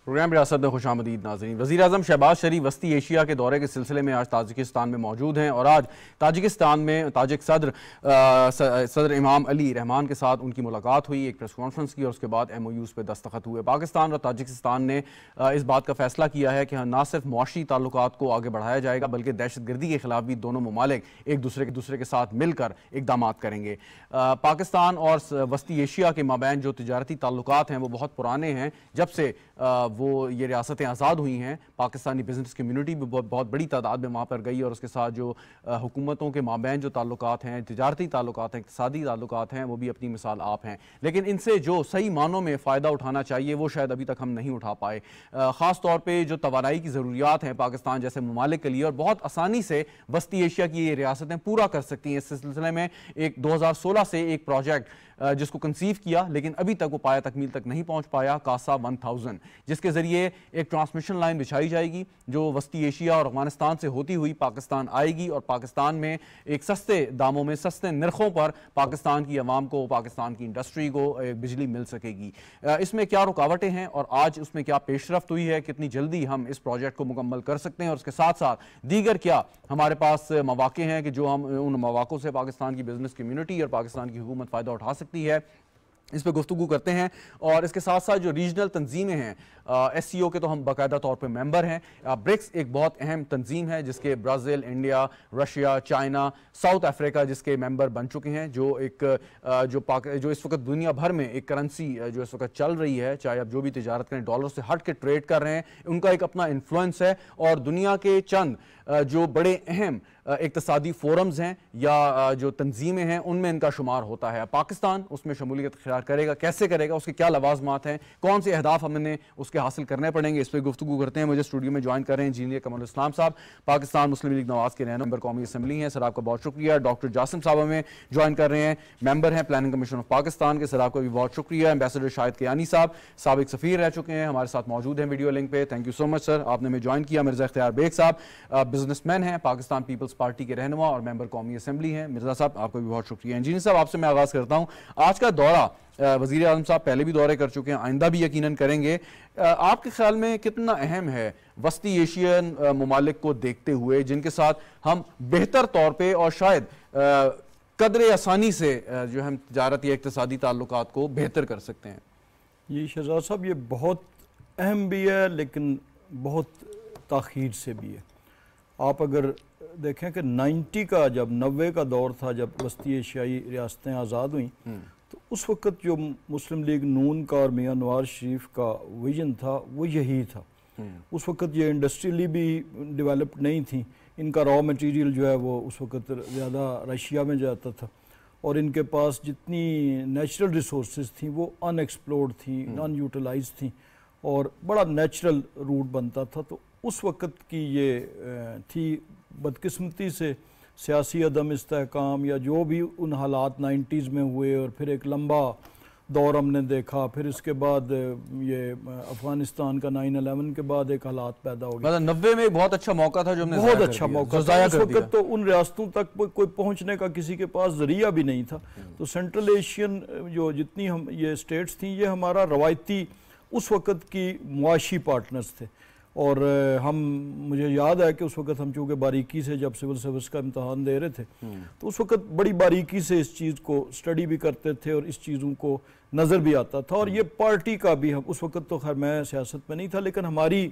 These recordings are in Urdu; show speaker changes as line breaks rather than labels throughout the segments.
پروگرام ریاست میں خوش آمدید ناظرین۔ وزیراعظم شہباز شریف وسطی ایشیا کے دورے کے سلسلے میں آج تاجکستان میں موجود ہیں اور آج تاجکستان میں تاجک صدر امام علی رحمان کے ساتھ ان کی ملاقات ہوئی، ایک پریس کانفرنس کی اور اس کے بعد MOUs پہ دستخط ہوئے۔ پاکستان اور تاجکستان نے اس بات کا فیصلہ کیا ہے کہ نہ صرف معاشی تعلقات کو آگے بڑھایا جائے گا بلکہ دہشت گردی کے خلاف بھی دونوں ممالک ایک دوسرے کے ساتھ مل کر اقدامات کریں گے۔ پاکستان اور وسطی ایشیا کے مابین جو تجارتی تعلقات ہیں وہ بہت پرانے ہیں، جب سے وہ یہ ریاستیں آزاد ہوئی ہیں پاکستانی بزنس کمیونٹی بھی بہت بڑی تعداد میں وہاں پر گئی اور اس کے ساتھ جو حکومتوں کے مابین جو تعلقات ہیں، تجارتی تعلقات ہیں، اقتصادی تعلقات ہیں، وہ بھی اپنی مثال آپ ہیں، لیکن ان سے جو صحیح معنوں میں فائدہ اٹھانا چاہیے وہ شاید ابھی تک ہم نہیں اٹھا پائے۔ خاص طور پہ جو توانائی کی ضروریات ہیں پاکستان جیسے ممالک کے لیے، اور بہت آسانی سے وسطی ایشیا کی یہ ریاستیں پورا کر سکتی ہیں۔ اس سلسلے میں 2016 سے ایک پروجیکٹ جس کو کنسیو کیا لیکن ابھی تک وہ پایا تکمیل تک نہیں پہنچ پایا، کاسا 1000، جس کے ذریعے ایک ٹرانسمیشن لائن بچھائی جائے گی جو وسطی ایشیا اور افغانستان سے ہوتی ہوئی پاکستان آئے گی اور پاکستان میں ایک سستے داموں میں سستے نرخوں پر پاکستان کی عوام کو، پاکستان کی انڈسٹری کو بجلی مل سکے گی۔ اس میں کیا رکاوٹیں ہیں اور آج اس میں کیا پیش رفت ہوئی ہے، کتنی جلدی ہم اس پروجیکٹ کو مکمل کر سکتے ہیں، اور اس کے ساتھ ساتھ دیگر کیا ہمارے پاس مواقع ہیں کہ جو ہم ان مواقعوں سے پاکستان کی بزنس کمیونٹی اور پاکستان کی حکومت فائدہ اٹھا سکتی ہے، اس پہ گفتگو کرتے ہیں۔ اور اس کے ساتھ ساتھ جو ریجنل تنظیمیں ہیں، SCO کے تو ہم باقاعدہ طور پہ ممبر ہیں۔ برکس ایک بہت اہم تنظیم ہے جس کے Brazil, India, Russia, China, South Africa جس کے ممبر بن چکے ہیں، جو اس وقت دنیا بھر میں ایک کرنسی جو اس وقت چل رہی ہے، چاہے اب جو بھی تجارت کریں ڈالر سے ہٹ کے ٹریڈ کر رہے ہیں، ان کا ایک اپنا انفلوئنس ہے، اور دنیا کے چند جو بڑے اہم اقتصادی فورمز ہیں یا جو تنظیمیں ہیں ان میں ان کا شمار ہوتا ہے۔ پاکستان اس میں شمولیت اختیار کرے گا، کیسے کرے گا، اس کے کیا لوازمات ہیں، کون سے اہداف ہمیں اس کے حاصل کرنے پڑیں گے، اس پہ گفتگو کرتے ہیں۔ مجھے اسٹوڈیو میں جوائن کر رہے ہیں انجینئر کمال اسلام صاحب، پاکستان مسلم لیگ نواز کے رہنما، ممبر قومی اسمبلی ہیں، سر آپ کا بہت شکریہ۔ ڈاکٹر جاسم صاحب ہمیں جوائن کر رہے ہیں، ممبر ہیں پلاننگ کمیشن آف پاکستان کے، سر آپ کا بھی بہت شکریہ۔ ایمبیسڈر شاہد کیانی صاحب سابق سفیر رہ چکے ہیں، ہمارے ساتھ موجود ہیں ویڈیو لنک پہ، تھینک یو سو مچ سر، آپ نے ہمیں جوائن کیا۔ مرزا اختیار بیگ صاحب بزنس مین ہیں، پاکستان پیپلز پارٹی کے رہنما اور ممبر قومی اسمبلی ہیں، مرزا صاحب آپ کو بھی بہت شکریہ۔ انجینئر صاحب آپ سے میں آغاز کرتا ہوں، آج کا دورہ وزیر اعظم صاحب پہلے بھی دورے کر چکے ہیں، آئندہ بھی یقیناً کریں گے، آپ کے خیال میں کتنا اہم ہے وسطی ایشین ممالک کو دیکھتے ہوئے جن کے ساتھ ہم بہتر طور پہ اور شاید قدر آسانی سے جو ہم تجارتی اقتصادی تعلقات کو بہتر کر سکتے ہیں؟
جی شہزاد صاحب، یہ بہت اہم بھی ہے لیکن بہت تاخیر سے بھی ہے۔ آپ اگر دیکھیں کہ 90 کا دور تھا جب وسطی ایشیائی ریاستیں آزاد ہوئیں، تو اس وقت جو مسلم لیگ نون کا اور میاں نواز شریف کا ویژن تھا وہ یہی تھا۔ اس وقت یہ انڈسٹریلی بھی ڈیولپڈ نہیں تھیں، ان کا را میٹیریل جو ہے وہ اس وقت زیادہ رشیا میں جاتا تھا، اور ان کے پاس جتنی نیچرل ریسورسز تھیں وہ ان ایکسپلورڈ تھیں، ان یوٹیلائز تھیں، اور بڑا نیچرل روٹ بنتا تھا۔ تو اس وقت کی یہ تھی، بدقسمتی سے سیاسی عدم استحکام یا جو بھی ان حالات 90s میں ہوئے، اور پھر ایک لمبا دور ہم نے دیکھا، پھر اس کے بعد یہ افغانستان کا 9/11 کے بعد ایک حالات پیدا ہو گئے۔
90 میں بہت اچھا موقع تھا جو ہم نے
بہت اچھا موقع تھا، اس وقت تو ان ریاستوں تک کوئی پہنچنے کا کسی کے پاس ذریعہ بھی نہیں تھا۔ تو سینٹرل ایشین جو جتنی ہم یہ سٹیٹس تھیں، یہ ہمارا روایتی اس وقت کی معاشی پارٹنرز تھے، اور مجھے یاد ہے کہ اس وقت ہم چونکہ باریکی سے جب سول سروس کا امتحان دے رہے تھے تو اس وقت بڑی باریکی سے اس چیز کو سٹڈی بھی کرتے تھے اور اس چیزوں کو نظر بھی آتا تھا، اور یہ پارٹی کا بھی، اس وقت تو خیر میں سیاست میں نہیں تھا لیکن ہماری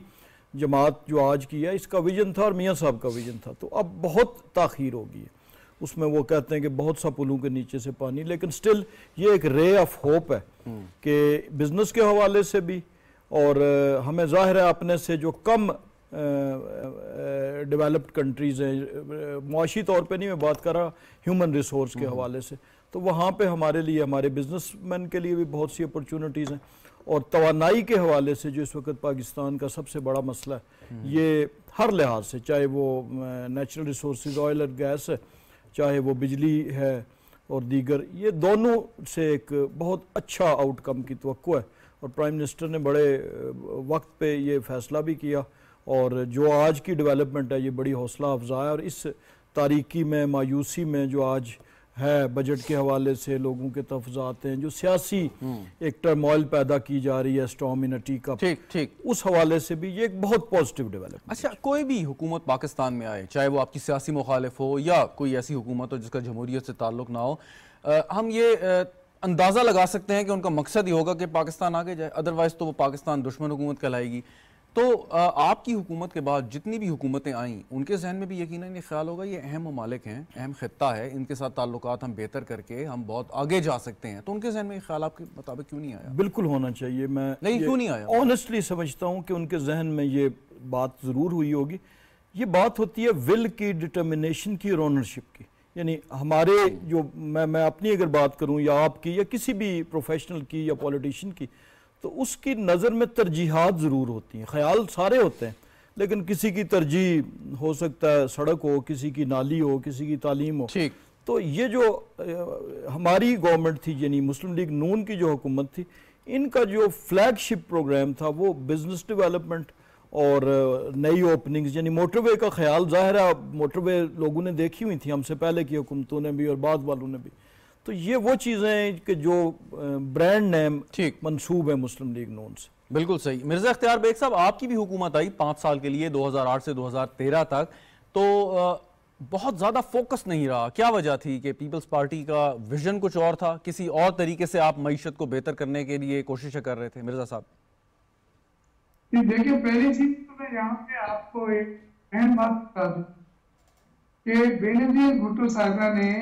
جماعت جو آج کی ہے اس کا ویژن تھا اور میاں صاحب کا ویژن تھا۔ تو اب بہت تاخیر ہو گئی ہے، اس میں وہ کہتے ہیں کہ بہت سا پلوں کے نیچے سے پانی، لیکن سٹل یہ ایک رے آف ہوپ ہے کہ بزنس کے حوالے سے بھی، اور ہمیں ظاہر ہے اپنے سے جو کم ڈیولپڈ کنٹریز ہیں، معاشی طور پہ نہیں میں بات کر رہا، ہیومن ریسورس کے حوالے سے، تو وہاں پہ ہمارے لیے، ہمارے بزنس مین کے لیے بھی بہت سی اپرچونٹیز ہیں، اور توانائی کے حوالے سے جو اس وقت پاکستان کا سب سے بڑا مسئلہ ہے، یہ ہر لحاظ سے، چاہے وہ نیچرل ریسورسز آئل اور گیس ہے، چاہے وہ بجلی ہے اور دیگر، یہ دونوں سے ایک بہت اچھا آؤٹ کم کی توقع ہے، اور پرائم منسٹر نے بڑے وقت پہ یہ فیصلہ بھی کیا، اور جو آج کی ڈیولپمنٹ ہے یہ بڑی حوصلہ افزا ہے، اور اس تاریکی میں، مایوسی میں جو آج ہے بجٹ کے حوالے سے لوگوں کے تفضات ہیں، جو سیاسی ایک ٹرموائل پیدا کی جا رہی ہے storm in a tea cup, اس حوالے سے بھی یہ ایک بہت پازیٹیو ڈیولپمنٹ۔
اچھا، کوئی بھی حکومت پاکستان میں آئے، چاہے وہ آپ کی سیاسی مخالف ہو یا کوئی ایسی حکومت ہو جس کا جمہوریت سے تعلق نہ ہو، ہم یہ اندازہ لگا سکتے ہیں کہ ان کا مقصد ہی ہوگا کہ پاکستان آگے جائے، ادروائز تو وہ پاکستان دشمن حکومت کہلائے گی۔ تو آپ کی حکومت کے بعد جتنی بھی حکومتیں آئیں ان کے ذہن میں بھی یقیناً یہ خیال ہوگا یہ اہم ممالک ہیں، اہم خطہ ہے، ان کے ساتھ تعلقات ہم بہتر کر کے ہم بہت آگے جا سکتے ہیں، تو ان کے ذہن میں یہ خیال آپ کے مطابق کیوں نہیں آیا؟
بالکل ہونا چاہیے، میں
کیوں نہیں آیا؟
آنیسٹلی سمجھتا ہوں کہ ان کے ذہن میں یہ بات ضرور ہوئی ہوگی۔ یہ بات ہوتی ہے ول کی، ڈٹرمنیشن کی اور اونرشپ کی، یعنی ہمارے جو میں اپنی اگر بات کروں یا آپ کی یا کسی بھی پروفیشنل کی یا پولیٹیشین کی، تو اس کی نظر میں ترجیحات ضرور ہوتی ہیں، خیال سارے ہوتے ہیں، لیکن کسی کی ترجیح ہو سکتا ہے سڑک ہو، کسی کی نالی ہو، کسی کی تعلیم ہو۔ تو یہ جو ہماری گورنمنٹ تھی، یعنی مسلم لیگ نون کی جو حکومت تھی، ان کا جو فلیگ شپ پروگرام تھا وہ بزنس ڈیولپمنٹ اور نئی اوپننگز، یعنی موٹر وے کا خیال، ظاہر ہے موٹر وے لوگوں نے دیکھی ہوئی تھی، ہم سے پہلے کی حکومتوں نے بھی اور بعد والوں نے بھی، تو یہ وہ چیزیں ہیں کہ جو برانڈ نیم منسوب ہے مسلم لیگ نون سے۔
بالکل صحیح۔ مرزا اختیار بیگ صاحب، آپ کی بھی حکومت آئی 5 سال کے لیے، 2008 سے 2013 تک، تو بہت زیادہ فوکس نہیں رہا، کیا وجہ تھی کہ پیپلز پارٹی کا ویژن کچھ اور تھا، کسی اور طریقے سے آپ معیشت کو بہتر کرنے کے لیے کوششیں کر رہے تھے؟ مرزا صاحب
دیکھیں، پہلی چیز تو میں یہاں پہ آپ کو ایک اہم بات بتا دوں کہ بینظیر بھٹو صاحبہ نے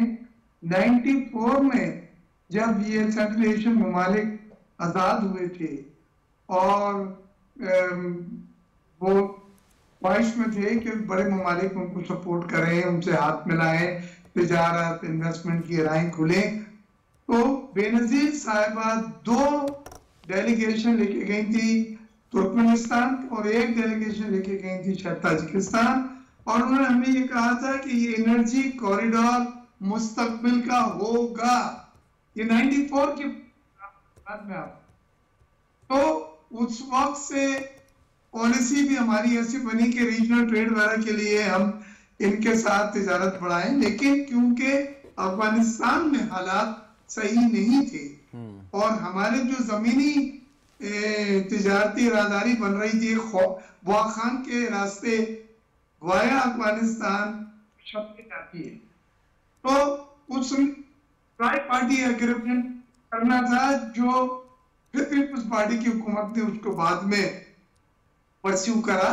94 میں جب یہ سینٹرل ایشین ممالک آزاد ہوئے تھے اور وہ خواہش میں تھے کہ بڑے ممالک ان کو سپورٹ کریں، ان سے ہاتھ ملائیں، تجارت انویسٹمنٹ کی راہیں کھلیں، تو بینظیر صاحبہ 2 ڈیلیگیشن لے کے گئی تھی ترکمنستان اور 1 ڈیلیگیشن لے کے گئی تھی شاید تاجکستان، اور انہوں نے ہمیں یہ کہا تھا کہ یہ انرجی کوریڈور مستقبل کا ہوگا۔ یہ 94 کی بات میں آپ، تو اس وقت سے پالیسی بھی ہماری ایسی بنی کہ ریجنل ٹریڈ وغیرہ کے لیے ہم ان کے ساتھ تجارت بڑھائیں، لیکن کیونکہ افغانستان میں حالات صحیح نہیں تھے اور ہمارے جو زمینی تجارتی رازداری بن رہی تھی بوا خان کے راستے وایا افغانستان شب جاتی ہے، تو اس ٹرائی پارٹی ایگریمنٹ کرنا تھا جو پھر پیپلز پارٹی کی حکومت نے اس کو بعد میں پرسیو کرا،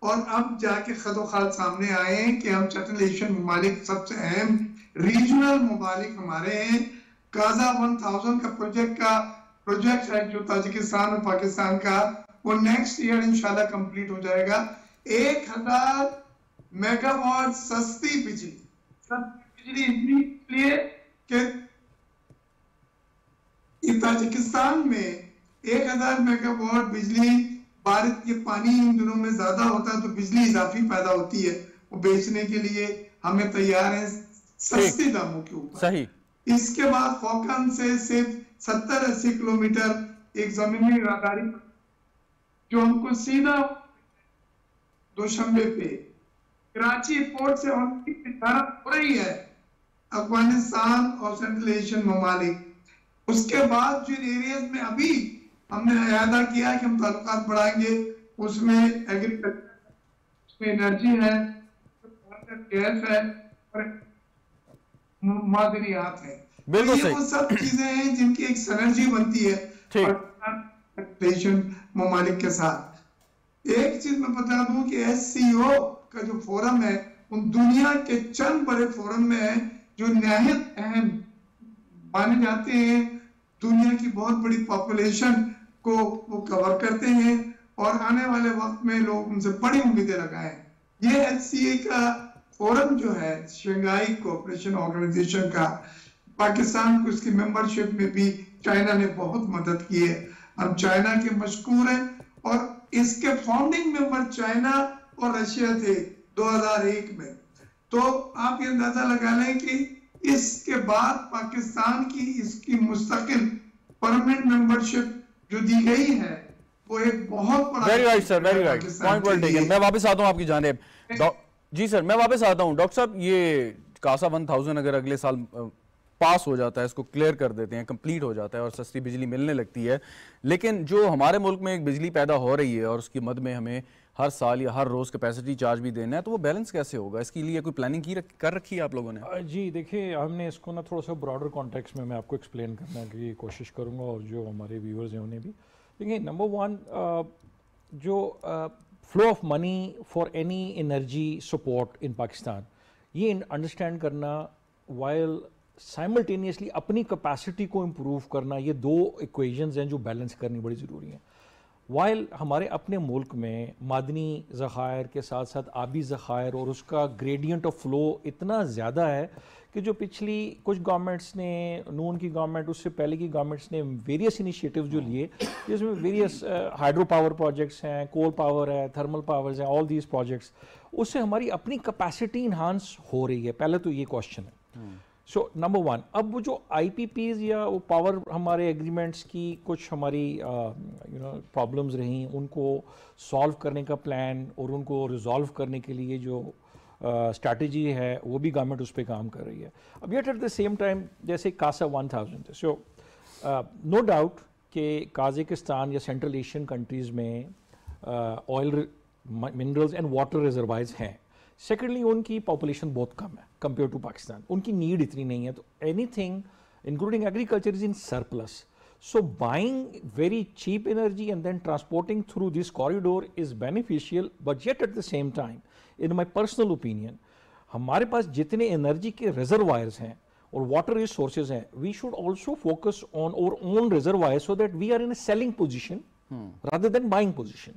اور اب جا کے خد و خال سامنے آئے ہیں کہ ہم سینٹرل ایشین ممالک سب سے اہم ریجنل ممالک ہمارے ہیں۔ کازا 1000 کا پروجیکٹ ہے جو تاجکستان اور پاکستان کا، وہ نیکسٹ ایئر انشاءاللہ کمپلیٹ ہو جائے گا۔ 1000 میگا واٹ سستی بجلی اس لیے کہ تاجکستان میں 1000 میگا واٹ بجلی، بھارت کے پانی ان دنوں میں زیادہ ہوتا ہے تو بجلی اضافی پیدا ہوتی ہے، وہ بیچنے کے لیے ہمیں تیار ہیں سستی داموں کے اوپر۔
صحیح۔
اس کے بعد خوقان سے صرف 70-80 کلومیٹر ایک زمینی راداری جو ہم کو سیدھا دوشنبے پہ کراچی پورٹ سے ہم کی تجارت ہو رہی ہے افغانستان اور سینٹرل ایشین ممالک۔ اس کے بعد جن ایریاز میں ابھی ہم نے اعادہ کیا کہ ہم تعلقات بڑھائیں گے، اس میں ایگریکلچر، اس میں انرجی ہے، گیس ہے اور معدنیات ہیں۔ یہ وہ سب چیزیں ہیں جن کی ایک سنرجی بنتی ہے ممالک کے ساتھ۔ ایک چیز میں بتا دوں کہ ایس سی او کا جو فورم ہے ان دنیا کے چند بڑے فورم میں ہے جو نہایت اہم مانے جاتے ہیں، دنیا کی بہت بڑی پاپولیشن کو وہ کور کرتے ہیں اور آنے والے وقت میں لوگ ان سے بڑی امیدیں لگائیں۔ یہ ایس سی اے کا فورم جو ہے شنگھائی کوآپریشن آرگنائزیشن کا، پاکستان کو اس کی ممبرشپ میں بھی چائنا نے بہت مدد کی ہے، ہم چائنا کے مشکور ہیں، اور اس کے فاؤنڈنگ ممبر چائنا اور رشیا تھے 2001 میں۔ تو آپ یہ اندازہ لگا لیں کہ اس کے بعد پاکستان کی اس کی مستقل پرمنٹ ممبرشپ جو دی گئی ہے وہ ایک بہت بڑا۔
Very right sir, very right, point well taken. میں واپس آتا ہوں آپ کی جانب۔ جی سر، میں واپس آتا ہوں۔ ڈاکٹر صاحب، یہ کاسا 1000 اگر اگلے سال پاس ہو جاتا ہے, اس کو کلیئر کر دیتے ہیں, کمپلیٹ ہو جاتا ہے اور سستی بجلی ملنے لگتی ہے. لیکن جو ہمارے ملک میں ایک بجلی پیدا ہو رہی ہے اور اس کی مد میں ہمیں ہر سال یا ہر روز کیپیسٹی چارج بھی دینا ہے, تو وہ بیلنس کیسے ہوگا؟ اس کے لیے کوئی پلاننگ کر رکھی ہے آپ لوگوں نے؟
جی دیکھیے, ہم نے اس کو نا تھوڑا سا براڈر کانٹیکس میں آپ کو ایکسپلین کرنے کی کوشش کروں گا, اور جو ہمارے ویورز ہیں انہیں بھی. دیکھیے, نمبر ون, جو flow of money for any energy support in Pakistan, یہ انڈرسٹینڈ کرنا وائل سائملٹینیسلی اپنی کیپیسٹی کو امپروو کرنا, یہ دو ایکویشنز ہیں جو بیلنس کرنی بڑی ضروری ہیں. وائل ہمارے اپنے ملک میں معدنی ذخائر کے ساتھ ساتھ آبی ذخائر اور اس کا گریڈینٹ آف فلو اتنا زیادہ ہے کہ جو پچھلی کچھ گورنمنٹس نے, نون کی گورنمنٹ, اس سے پہلے کی گورنمنٹس نے ویریس انیشیٹیو جو لیے, جس میں ویریس ہائیڈرو پاور پروجیکٹس ہیں, کول پاور ہے, تھرمل پاورز ہیں, آل دیز پروجیکٹس, اس سے ہماری اپنی کیپیسٹی انہانس ہو رہی ہے. پہلے تو یہ کوشچن ہے. سو نمبر ون, اب وہ جو آئی پی پیز یا وہ پاور ہمارے ایگریمنٹس کی کچھ ہماری پرابلمز رہیں, ان کو سالو کرنے کا پلان اور ان کو ریزالو کرنے کے لیے جو اسٹریٹجی ہے وہ بھی گورنمنٹ اس پہ کام کر رہی ہے. اب yet at the same time جیسے کاسا 1000, سو نو ڈاؤٹ کہ قازقستان یا سینٹرل ایشین کنٹریز میں oil, minerals and water reservoirs ہیں. سیکنڈلی, ان کی پاپولیشن بہت کم ہے کمپیئر ٹو پاکستان, ان کی نیڈ اتنی نہیں ہے, تو anything including agriculture is in surplus. So buying very cheap energy and then transporting through this corridor is beneficial, but yet at the same time in my personal opinion ہمارے پاس جتنے انرجی کے ریزروائرز ہیں اور واٹر ریسورسز ہیں, we should also focus on our own reservoir so that we are in a selling position rather than buying position.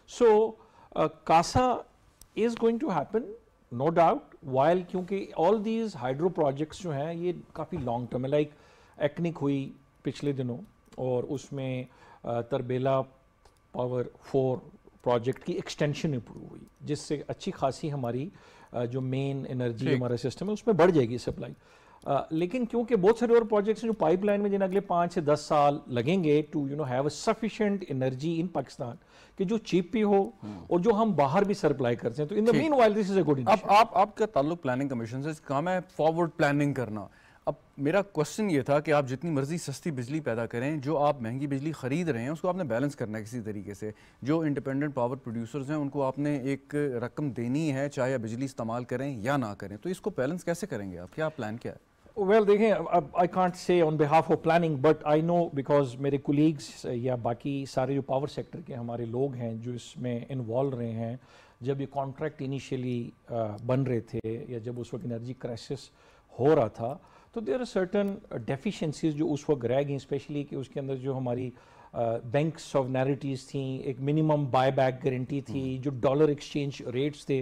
So CASA is going to happen, no doubt, while کیونکہ all these hydro projects جو ہیں یہ کافی لانگ ٹرم ہے. لائک ایکنک ہوئی پچھلے دنوں, اور اس میں تربیلا پاور 4 پروجیکٹ کی ایکسٹینشن امپروو ہوئی, جس سے اچھی خاصی ہماری جو مین انرجی ہمارا سسٹم ہے اس میں بڑھ جائے گی سپلائی. لیکن کیونکہ بہت سارے اور پروجیکٹس ہیں جو پائپ لائن میں جن اگلے 5 سے 10 سال لگیں گے to have a sufficient energy in Pakistan, کہ جو چیپ بھی ہو اور جو ہم باہر بھی سپلائی کرتے ہیں. تو ان دا مین while this is a good.
اب آپ کا تعلق پلاننگ کمیشن سے, کام ہے فارورڈ پلاننگ کرنا. اب میرا کوشچن یہ تھا کہ آپ جتنی مرضی سستی بجلی پیدا کریں, جو آپ مہنگی بجلی خرید رہے ہیں اس کو آپ نے بیلنس کرنا ہے کسی طریقے سے. جو انڈیپینڈنٹ پاور پروڈیوسرز ہیں ان کو آپ نے ایک رقم دینی ہے, چاہے بجلی استعمال کریں یا نہ کریں. تو اس کو بیلنس کیسے کریں گے آپ, کیا پلان کیا ہے؟
ویل دیکھیں, I can't say on behalf of planning, but I know because میرے کولیگس یا باقی سارے جو پاور سیکٹر کے ہمارے لوگ ہیں جو اس میں انوالو رہے ہیں, جب یہ کانٹریکٹ انیشیلی بن رہے تھے یا جب اس وقت انرجی کرائسس ہو رہا تھا, تو دیر آر سرٹن ڈیفیشنسیز جو اس وقت رہ گئیں, اسپیشلی کہ اس کے اندر جو ہماری بینک سوورنٹیز تھیں, ایک منیمم بائی بیک گارنٹی تھی, جو ڈالر ایکسچینج ریٹس تھے.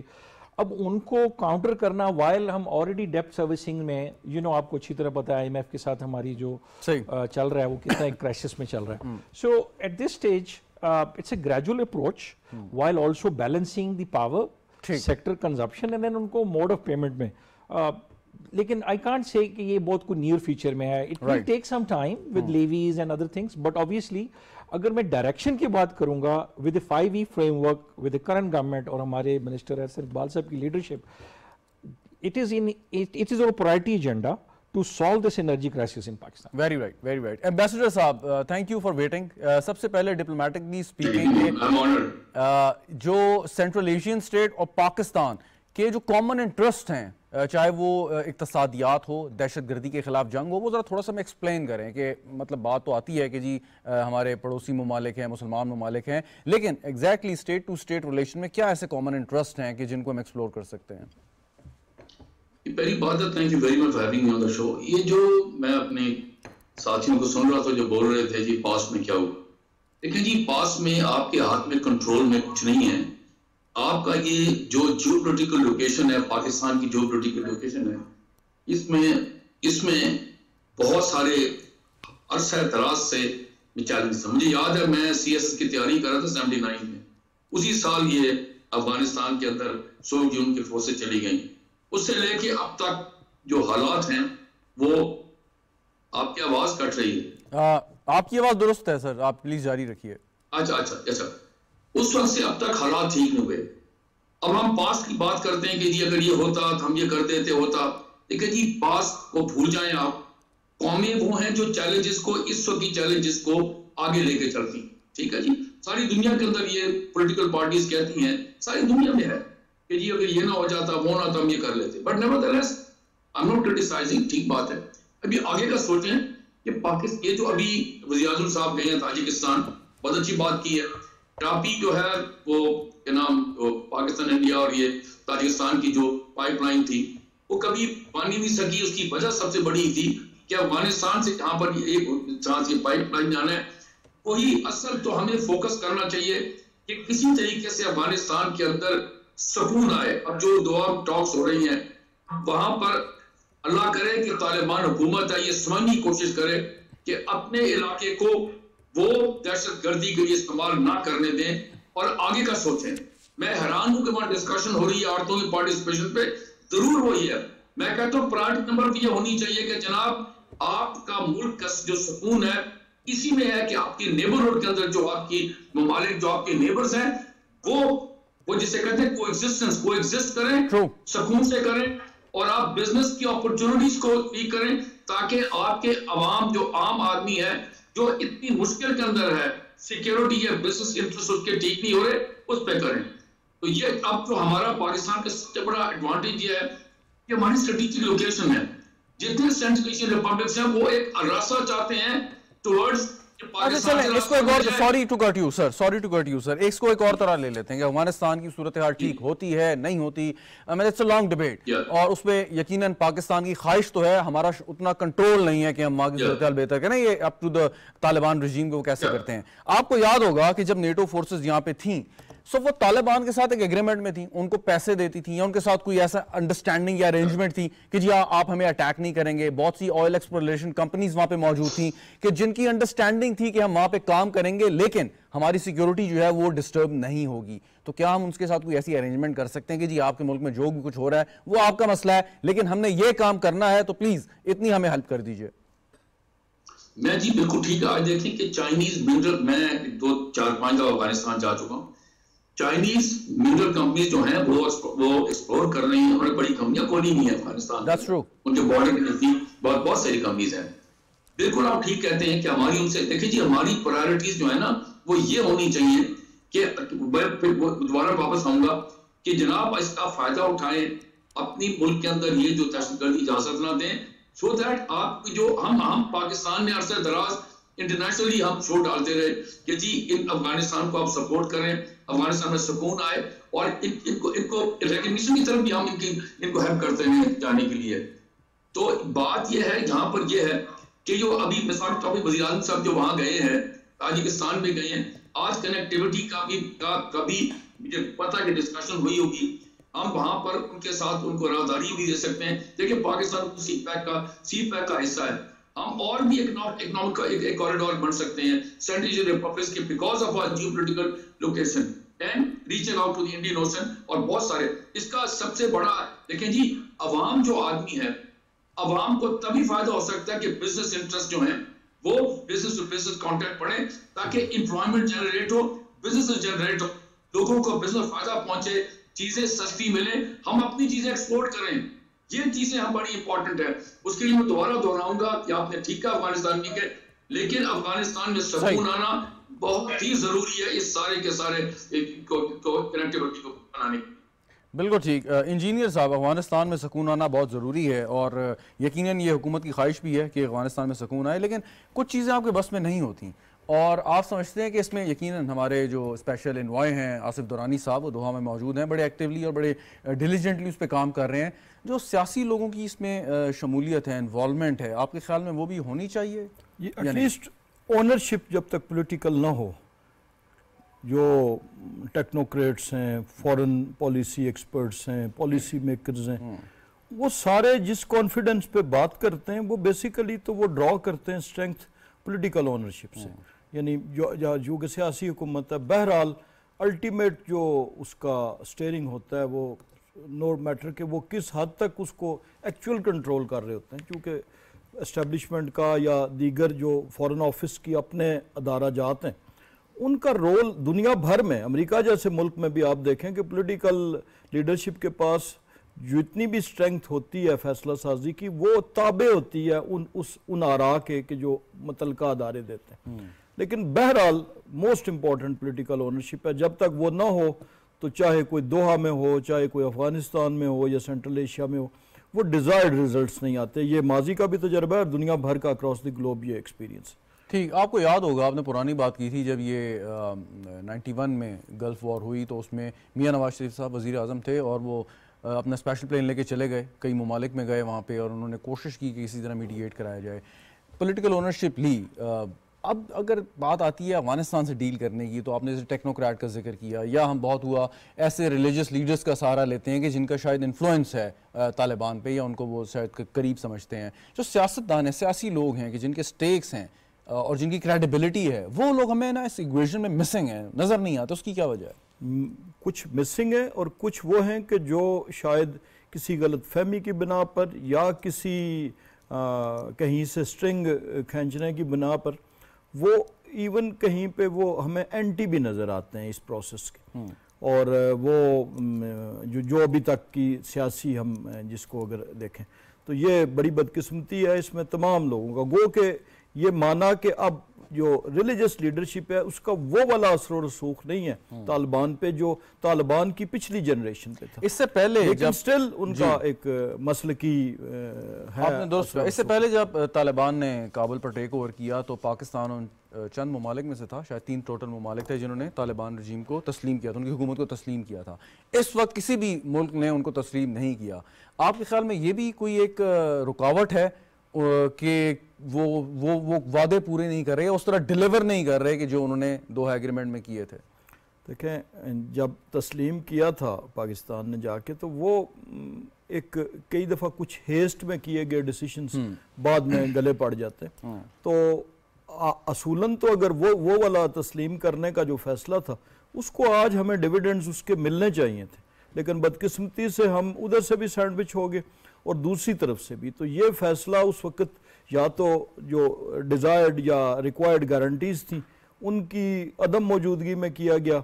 اب ان کو کاؤنٹر کرنا وائل ہم آلریڈی ڈیپٹ سروسنگ میں, آپ کو اچھی طرح پتہ ہے IMF کے ساتھ ہماری جو چل رہا ہے وہ کتنا ایک کرائسس میں چل رہا ہے. So at this stage it's a gradual approach while also balancing the power sector consumption and then ان کو موڈ آف پیمنٹ میں. لیکن آئی کانٹ سے کہ یہ بہت کوئی نیئر فیچر میں ہے. It will take some time with levies and other things, but obviously اگر میں ڈائریکشن کی بات کروں گا with a 5E framework with a current government اور ہمارے منسٹر ایسر اقبال صاحب کی leadership, it is our priority agenda to solve this energy crisis in Pakistan.
Very right, very right. Ambassador صاحب, تھینک یو فار ویٹنگ. سب سے پہلے ڈپلومیٹکلی اسپیکنگ, جو سینٹرل ایشین اسٹیٹ اور پاکستان کے جو کامن انٹرسٹ ہیں, چاہے وہ اقتصادیات ہو, دہشت گردی کے خلاف جنگ ہو, وہ ذرا تھوڑا سا میں ایکسپلین کریں کہ مطلب بات تو آتی ہے کہ جی ہمارے پڑوسی ممالک ہیں, مسلمان ممالک ہیں, لیکن exactly state to state relation میں کیا ایسے کامن انٹرسٹ ہیں کہ جن کو ہم ایکسپلور کر سکتے ہیں؟
پہلی بات ہے, thank you very much for having me on the show. یہ جو میں اپنے ساتھیوں کو سن رہا تھا جو بول رہے تھے جی پاس میں کیا ہوا, دیکھیں جی پاس میں آپ کے ہاتھ میں کنٹرول میں کچھ نہیں ہے. آپ کا یہ جو جیو پولیٹیکل لوکیشن ہے, پاکستان کی جیو پولیٹیکل لوکیشن ہے, اس میں بہت سارے عرصہ دراز سے چیلنج تھا. مجھے یاد ہے میں CS کی تیاری کر رہا تھا 79 میں, اسی سال یہ افغانستان کے اندر سوویت یونین کی فورسیں چلی گئیں. اس سے لے کے اب تک جو حالات ہیں وہ, آپ کی آواز کٹ رہی ہے.
آپ کی آواز درست ہے سر, آپ پلیز جاری رکھیے.
اچھا. اس وقت سے اب تک حالات ٹھیک نہیں ہوئے. اب ہم پاس کی بات کرتے ہیں کہ جی اگر یہ ہوتا تو ہم یہ کر دیتے ہوتا. لیکن جی پاس کو بھول جائیں آپ, قومیں وہ ہیں جو چیلنجز کو اس وقت کی چیلنجز کو آگے لے کے چلتی ہیں. ٹھیک ہے جی, ساری دنیا کے اندر یہ پولیٹیکل پارٹیز کہتی ہیں, ساری دنیا میں ہے کہ جی اگر یہ نہ ہو جاتا وہ نہ تو ہم یہ کر لیتے. But nevertheless I am not criticising, ٹھیک بات ہے. ابھی آگے کا سوچیں کہ پاکستان, یہ جو ابھی وزیر اعظم صاحب گئے ہیں تاجکستان, بہت اچھی بات کی ہے. ٹاپی جو ہے وہ کیا نام پاکستان انڈیا اور یہ تاجکستان کی جو پائپ لائن تھی وہ کبھی بن نہیں سکی. اس کی وجہ سب سے بڑی تھی کہ افغانستان سے جہاں پر ایک جہاں سے پائپ لائن جانا ہے وہی اصل تو ہمیں فوکس کرنا چاہیے کہ کسی طریقے سے افغانستان کے اندر سکون آئے. اب جو دعا ٹاکس ہو رہی ہیں وہاں پر اللہ کرے کہ طالبان حکومت ہے یہ سمجھنے کی کوشش کرے کہ اپنے علاقے کو وہ دہشت گردی کے لیے استعمال نہ کرنے دیں اور آگے کا سوچیں. میں حیران ہوں کہ وہاں ڈسکشن ہو رہی ہے عورتوں کی پارٹیسپیشن پہ, ضرور وہی ہے. میں کہتا ہوں پرائرٹی نمبر یہ ہونی چاہیے کہ جناب آپ کا ملک کا جو سکون ہے اسی میں ہے کہ آپ کی نیبرہڈ کے اندر جو آپ کی ممالک جو آپ کے نیبرز ہیں وہ جسے کہتے ہیں کو ایگزسٹ کریں, سکون سے کریں اور آپ بزنس کی اپرچونٹیز کو بھی کریں تاکہ آپ کے عوام جو عام آدمی ہے جو اتنی مشکل کے اندر ہے, سیکیورٹی یا بزنس انٹرسٹ اس کے ٹھیک نہیں ہو رہے, اس پہ کریں. تو یہ اب جو ہمارا پاکستان کا سب سے بڑا ایڈوانٹیج یہ ہے کہ ہماری اسٹریٹجک لوکیشن ہے. جتنے سینٹرل ایشین ریپبلکس ہیں وہ ایک راستہ چاہتے ہیں ٹورڈز
اس کو ایک اور sorry to cut you sir اس کو ایک اور طرح لے لیتے ہیں کہ افغانستان کی صورتحال ٹھیک ہوتی ہے نہیں ہوتی, اٹس اے لانگ ڈیبیٹ اور اس پہ یقیناً پاکستان کی خواہش تو ہے, ہمارا اتنا کنٹرول نہیں ہے کہ ہم وہاں کی صورتحال بہتر کریں. یہ اپ ٹو دا طالبان رجیم کو کیسے کرتے ہیں. آپ کو یاد ہوگا کہ جب نیٹو فورسز یہاں پہ تھیں سو وہ طالبان کے ساتھ ایک ایگریمنٹ میں تھیں, ان کو پیسے دیتی تھیں یا ان کے ساتھ کوئی ایسا انڈرسٹینڈنگ یا ارینجمنٹ تھی کہ جی آپ ہمیں اٹیک نہیں کریں گے. بہت سی آئل ایکسپلوریشن کمپنیز وہاں پہ موجود تھیں کہ جن کی انڈرسٹینڈنگ تھی کہ ہم وہاں پہ کام کریں گے لیکن ہماری سیکیورٹی جو ہے وہ ڈسٹرب نہیں ہوگی. تو کیا ہم ان کے ساتھ کوئی ایسی ارینجمنٹ کر سکتے ہیں کہ جی آپ کے ملک میں جو بھی کچھ ہو رہا ہے وہ آپ کا مسئلہ ہے لیکن ہم نے یہ کام کرنا ہے تو پلیز اتنی ہمیں ہیلپ کر دیجئے.
میں جی بالکل ٹھیک ہے. آج دیکھیں کہ چائنیز منرل, میں 2-4-5 دفعہ افغانستان جا چکا ہوں. چائنیز منرل کمپنیز جو ہیں وہ ایکسپلور کر رہی ہیں. انہوں نے بڑی کمپنیاں کھولی نہیں ہیں افغانستان میں, ان کے بارڈر کے نزدیک بہت ساری کمپنیز ہیں. بالکل آپ ٹھیک کہتے ہیں کہ ہماری ان سے دیکھیں جی ہماری پرائرٹیز جو ہے نا وہ یہ ہونی چاہیے کہ پھر دوبارہ واپس آؤں گا کہ جناب اس کا فائدہ اٹھائیں, اپنی ملک کے اندر یہ جو دہشت گردی اجازت نہ دیں سو دیٹ آپ جو ہم پاکستان میں عرصہ دراز انٹرنیشنلی ہم شو ڈالتے رہے کہ جی ان افغانستان کو آپ سپورٹ کریں, افغانستان میں سکون آئے اور ان کو ریکگنیشن کی طرف بھی ہم ان کو ہیلپ کرتے ہیں جانے کے لیے. تو بات یہ ہے یہاں پر یہ ہے کہ جو ابھی مثال کے طور پہ وزیر اعظم صاحب جو وہاں گئے ہیں تاجکستان میں گئے ہیں, آج کنیکٹیوٹی کا بھی مجھے پتہ کہ ڈسکشن ہوئی ہوگی, ہم وہاں پر ان کے ساتھ ان کو راہداری بھی دے سکتے ہیں. دیکھیں پاکستان سی پیک کا حصہ ہے, ہم اور بھی اکنامک کا ایک کوریڈور بن سکتے ہیں سینٹرل ایشین ریپبلکس کے because of our geopolitical location and reaching out to the Indian Ocean اور بہت سارے. اس کا سب سے بڑا دیکھیں جی عوام جو آدمی ہے, عوام کو تبھی فائدہ ہو سکتا ہے کہ بزنس انٹرسٹ جو ہیں وہ بزنس ٹو بزنس کانٹیکٹ پڑھیں تاکہ امپلائمنٹ جنریٹ ہو, بزنس جنریٹ ہو, لوگوں کو بزنس فائدہ پہنچے, چیزیں سستی ملیں, ہم اپنی چیزیں ایکسپورٹ کریں. یہ چیزیں ہم بڑی امپورٹنٹ ہے. اس کے لیے میں دوبارہ دہراؤں گا کہ آپ نے ٹھیک کہا افغانستان کی کہ لیکن افغانستان میں سکون آنا بہت ہی ضروری ہے اس سارے کے سارے کنیکٹیوٹی کو بنانے کے.
بالکل ٹھیک انجینئر صاحب, افغانستان میں سکون آنا بہت ضروری ہے اور یقیناً یہ حکومت کی خواہش بھی ہے کہ افغانستان میں سکون آئے, لیکن کچھ چیزیں آپ کے بس میں نہیں ہوتیں اور آپ سمجھتے ہیں کہ اس میں یقیناً ہمارے جو اسپیشل انوائے ہیں آصف دورانی صاحب وہ دوحہ میں موجود ہیں, بڑے ایکٹیولی اور بڑے ڈیلیجنٹلی اس پہ کام کر رہے ہیں. جو سیاسی لوگوں کی اس میں شمولیت ہے, انوالومنٹ ہے, آپ کے خیال میں وہ بھی ہونی چاہیے؟
ایٹ لیسٹ اونرشپ جب تک پولیٹیکل نہ ہو, جو ٹیکنوکریٹس ہیں, فورن پالیسی ایکسپرٹس ہیں, پالیسی میکرز ہیں, وہ سارے جس کانفیڈنس پہ بات کرتے ہیں وہ بیسیکلی تو وہ ڈرا کرتے ہیں اسٹرینتھ پولیٹیکل اونرشپ سے, یعنی جو کہ سیاسی حکومت ہے. بہرحال الٹیمیٹ جو اس کا سٹیئرنگ ہوتا ہے وہ نو میٹر کہ وہ کس حد تک اس کو ایکچول کنٹرول کر رہے ہوتے ہیں, کیونکہ اسٹیبلشمنٹ کا یا دیگر جو فورن آفس کی اپنے ادارہ جات ہیں ان کا رول دنیا بھر میں, امریکہ جیسے ملک میں بھی آپ دیکھیں کہ پولیٹیکل لیڈرشپ کے پاس جو اتنی بھی اسٹرینگتھ ہوتی ہے فیصلہ سازی کی وہ تابع ہوتی ہے ان آراء کے کہ جو متعلقہ ادارے دیتے ہیں. لیکن بہرحال موسٹ امپورٹنٹ پولیٹیکل اونرشپ ہے. جب تک وہ نہ ہو تو چاہے کوئی دوحہ میں ہو, چاہے کوئی افغانستان میں ہو یا سینٹرل ایشیا میں ہو, وہ ڈیزائرڈ ریزلٹس نہیں آتے. یہ ماضی کا بھی تجربہ ہے اور دنیا بھر کا اکراس دی گلوب یہ ایکسپیرینس.
ٹھیک, آپ کو یاد ہوگا, آپ نے پرانی بات کی تھی جب یہ 91 میں گلف وار ہوئی تو اس میں میاں نواز شریف صاحب وزیر اعظم تھے اور وہ اپنا اسپیشل پلین لے کے چلے گئے, کئی ممالک میں گئے وہاں پہ, اور انہوں نے کوشش کی کہ کسی طرح میڈییٹ کرایا جائے, پولیٹیکل اونرشپ لی. اب اگر بات آتی ہے افغانستان سے ڈیل کرنے کی تو آپ نے جیسے ٹیکنوکریٹ کا ذکر کیا, یا ہم بہت ہوا ایسے ریلیجس لیڈرز کا سہارا لیتے ہیں کہ جن کا شاید انفلوئنس ہے طالبان پہ, یا ان کو وہ شاید قریب سمجھتے ہیں. جو سیاستدان ہیں, سیاسی لوگ ہیں کہ جن کے سٹیکس ہیں اور جن کی کریڈیبلٹی ہے, وہ لوگ ہمیں نا اس ایکویشن میں مسنگ ہیں, نظر نہیں آتے. اس کی کیا وجہ ہے؟
کچھ مسنگ ہے اور کچھ وہ ہیں کہ جو شاید کسی غلط فہمی کی بنا پر یا کسی کہیں سے سٹرنگ کھینچنے کی بنا پر وہ ایون کہیں پہ وہ ہمیں اینٹی بھی نظر آتے ہیں اس پروسیس کے. اور وہ جو ابھی تک کی سیاسی ہم جس کو اگر دیکھیں تو یہ بڑی بدقسمتی ہے اس میں تمام لوگوں کا. گو کہ یہ مانا کہ اب جو ریلیجس لیڈرشپ ہے اس کا وہ والا اثر و رسوخ نہیں ہے طالبان پہ جو طالبان کی پچھلی جنریشن پہ تھا.
اس سے پہلے
لیکن سٹل ان کا ایک مسلکی ہے.
اس سے پہلے جب طالبان نے کابل پر ٹیک اوور کیا تو پاکستان ان چند ممالک میں سے تھا, شاید 3 ٹوٹل ممالک تھے جنہوں نے طالبان رجیم کو تسلیم کیا تھا, ان کی حکومت کو تسلیم کیا تھا. اس وقت کسی بھی ملک نے ان کو تسلیم نہیں کیا. آپ کے خیال میں یہ بھی کوئی ایک رکاوٹ ہے کہ وہ وعدے پورے نہیں کر رہے, اس طرح ڈیلیور نہیں کر رہے کہ جو انہوں نے دوحہ ایگریمنٹ میں کیے تھے؟
دیکھیں, جب تسلیم کیا تھا پاکستان نے جا کے تو وہ ایک کئی دفعہ کچھ ہیسٹ میں کیے گئے ڈیسیشنز بعد میں گلے پڑ جاتے. تو اصولاً تو اگر وہ والا تسلیم کرنے کا جو فیصلہ تھا اس کو آج ہمیں ڈیویڈنڈز اس کے ملنے چاہیے تھے, لیکن بدقسمتی سے ہم ادھر سے بھی سینڈوچ ہو گئے اور دوسری طرف سے بھی. تو یہ فیصلہ اس وقت یا تو جو ڈیزائرڈ یا ریکوائرڈ گارنٹیز تھیں ان کی عدم موجودگی میں کیا گیا.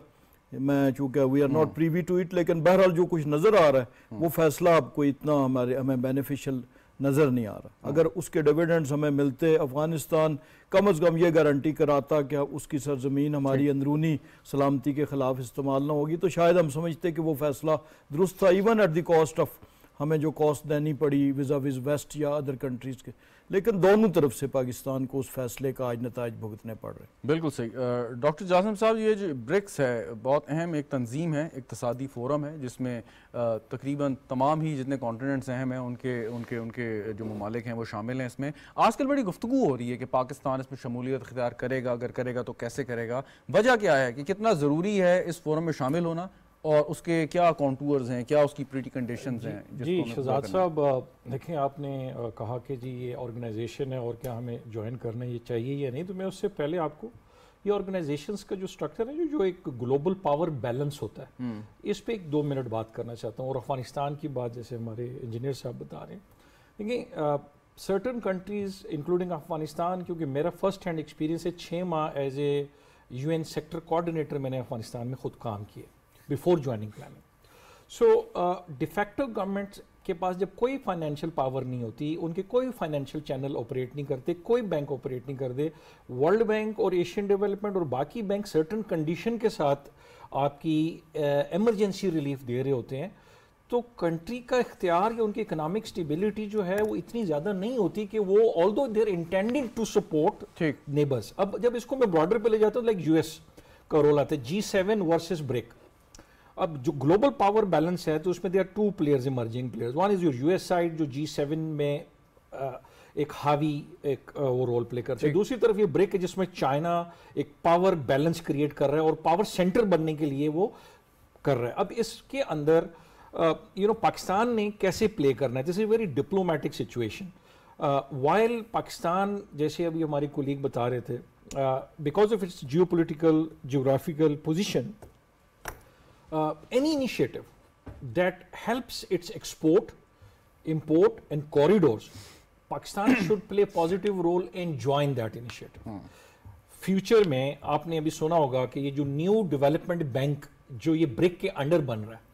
میں چونکہ we are not privy to it, لیکن بہرحال جو کچھ نظر آ رہا ہے وہ فیصلہ اب کوئی اتنا ہمیں بینیفیشل نظر نہیں آ رہا. اگر اس کے ڈیویڈنڈز ہمیں ملتے, افغانستان کم از کم یہ گارنٹی کراتا کہ اس کی سرزمین ہماری اندرونی سلامتی کے خلاف استعمال نہ ہوگی, تو شاید ہم سمجھتے کہ وہ فیصلہ درست تھا, even at the cost of ہمیں جو کاسٹ دینی پڑی ویزا ویز ویسٹ یا ادر کنٹریز کے. لیکن دونوں طرف سے پاکستان کو اس فیصلے کا آج نتائج بھگتنے پڑ رہے ہیں.
بالکل صحیح. ڈاکٹر جاسم صاحب, یہ جو برکس ہے بہت اہم ایک تنظیم ہے, اقتصادی فورم ہے جس میں تقریباً تمام ہی جتنے کانٹیننٹس اہم ہیں ان کے جو ممالک ہیں وہ شامل ہیں. اس میں آج کل بڑی گفتگو ہو رہی ہے کہ پاکستان اس میں شمولیت اختیار کرے گا, اگر کرے گا تو کیسے کرے گا. وجہ کیا ہے کہ کتنا ضروری ہے اس فورم میں شامل ہونا, اور اس کے کیا کانٹورز ہیں, کیا اس کی پریٹی کنڈیشنز ہیں؟
جی شہزاد صاحب, دیکھیں آپ نے کہا کہ جی یہ آرگنائزیشن ہے اور کیا ہمیں جوائن کرنا یہ چاہیے یا نہیں, تو میں اس سے پہلے آپ کو یہ آرگنائزیشنز کا جو سٹرکچر ہے جو ایک گلوبل پاور بیلنس ہوتا ہے اس پہ 1-2 منٹ بات کرنا چاہتا ہوں. اور افغانستان کی بات جیسے ہمارے انجینئر صاحب بتا رہے ہیں, دیکھیں سرٹن کنٹریز انکلوڈنگ افغانستان, کیونکہ میرا فرسٹ ہینڈ ایکسپیرینس ہے, 6 ماہ as a UN sector coordinator میں نے افغانستان میں خود کام کیے before joining planning. So de facto governments کے پاس جب کوئی فائنینشیل پاور نہیں ہوتی, ان کے کوئی فائنینشیل چینل آپریٹ نہیں کرتے, کوئی بینک آپریٹ نہیں کرتے, ورلڈ بینک اور ایشین ڈیولپمنٹ اور باقی بینک سرٹن کنڈیشن کے ساتھ آپ کی ایمرجنسی ریلیف دے رہے ہوتے ہیں, تو کنٹری کا اختیار یا ان کی اکنامک سٹیبلٹی جو ہے وہ اتنی زیادہ نہیں ہوتی کہ وہ although they're intending to support neighbors. اب جب اس کو میں براڈر پہ لے جاتا ہوں, لائک US کا رول آتا ہے G7 ورسز BRIC. اب جو گلوبل پاور بیلنس ہے تو اس میں they are 2 players emerging players. One is your US side جو G7 میں ایک حاوی ایک وہ رول پلے کرتے ہیں, دوسری طرف یہ BRIC ہے جس میں چائنا ایک پاور بیلنس کریٹ کر رہا ہے اور پاور سینٹر بننے کے لیے وہ کر رہا ہے. اب اس کے اندر پاکستان نے کیسے پلے کرنا ہے, this is a very diplomatic situation. While Pakistan جیسے ابھی ہماری کولیگ بتا رہے تھے, because of its geopolitical geographical position, any initiative that helps its export, import and corridors, Pakistan should play a positive role and join that initiative. Future میں آپ نے ابھی سنا ہوگا کہ یہ جو نیو ڈیولپمنٹ بینک جو یہ BRIC کے انڈر بن رہا ہے,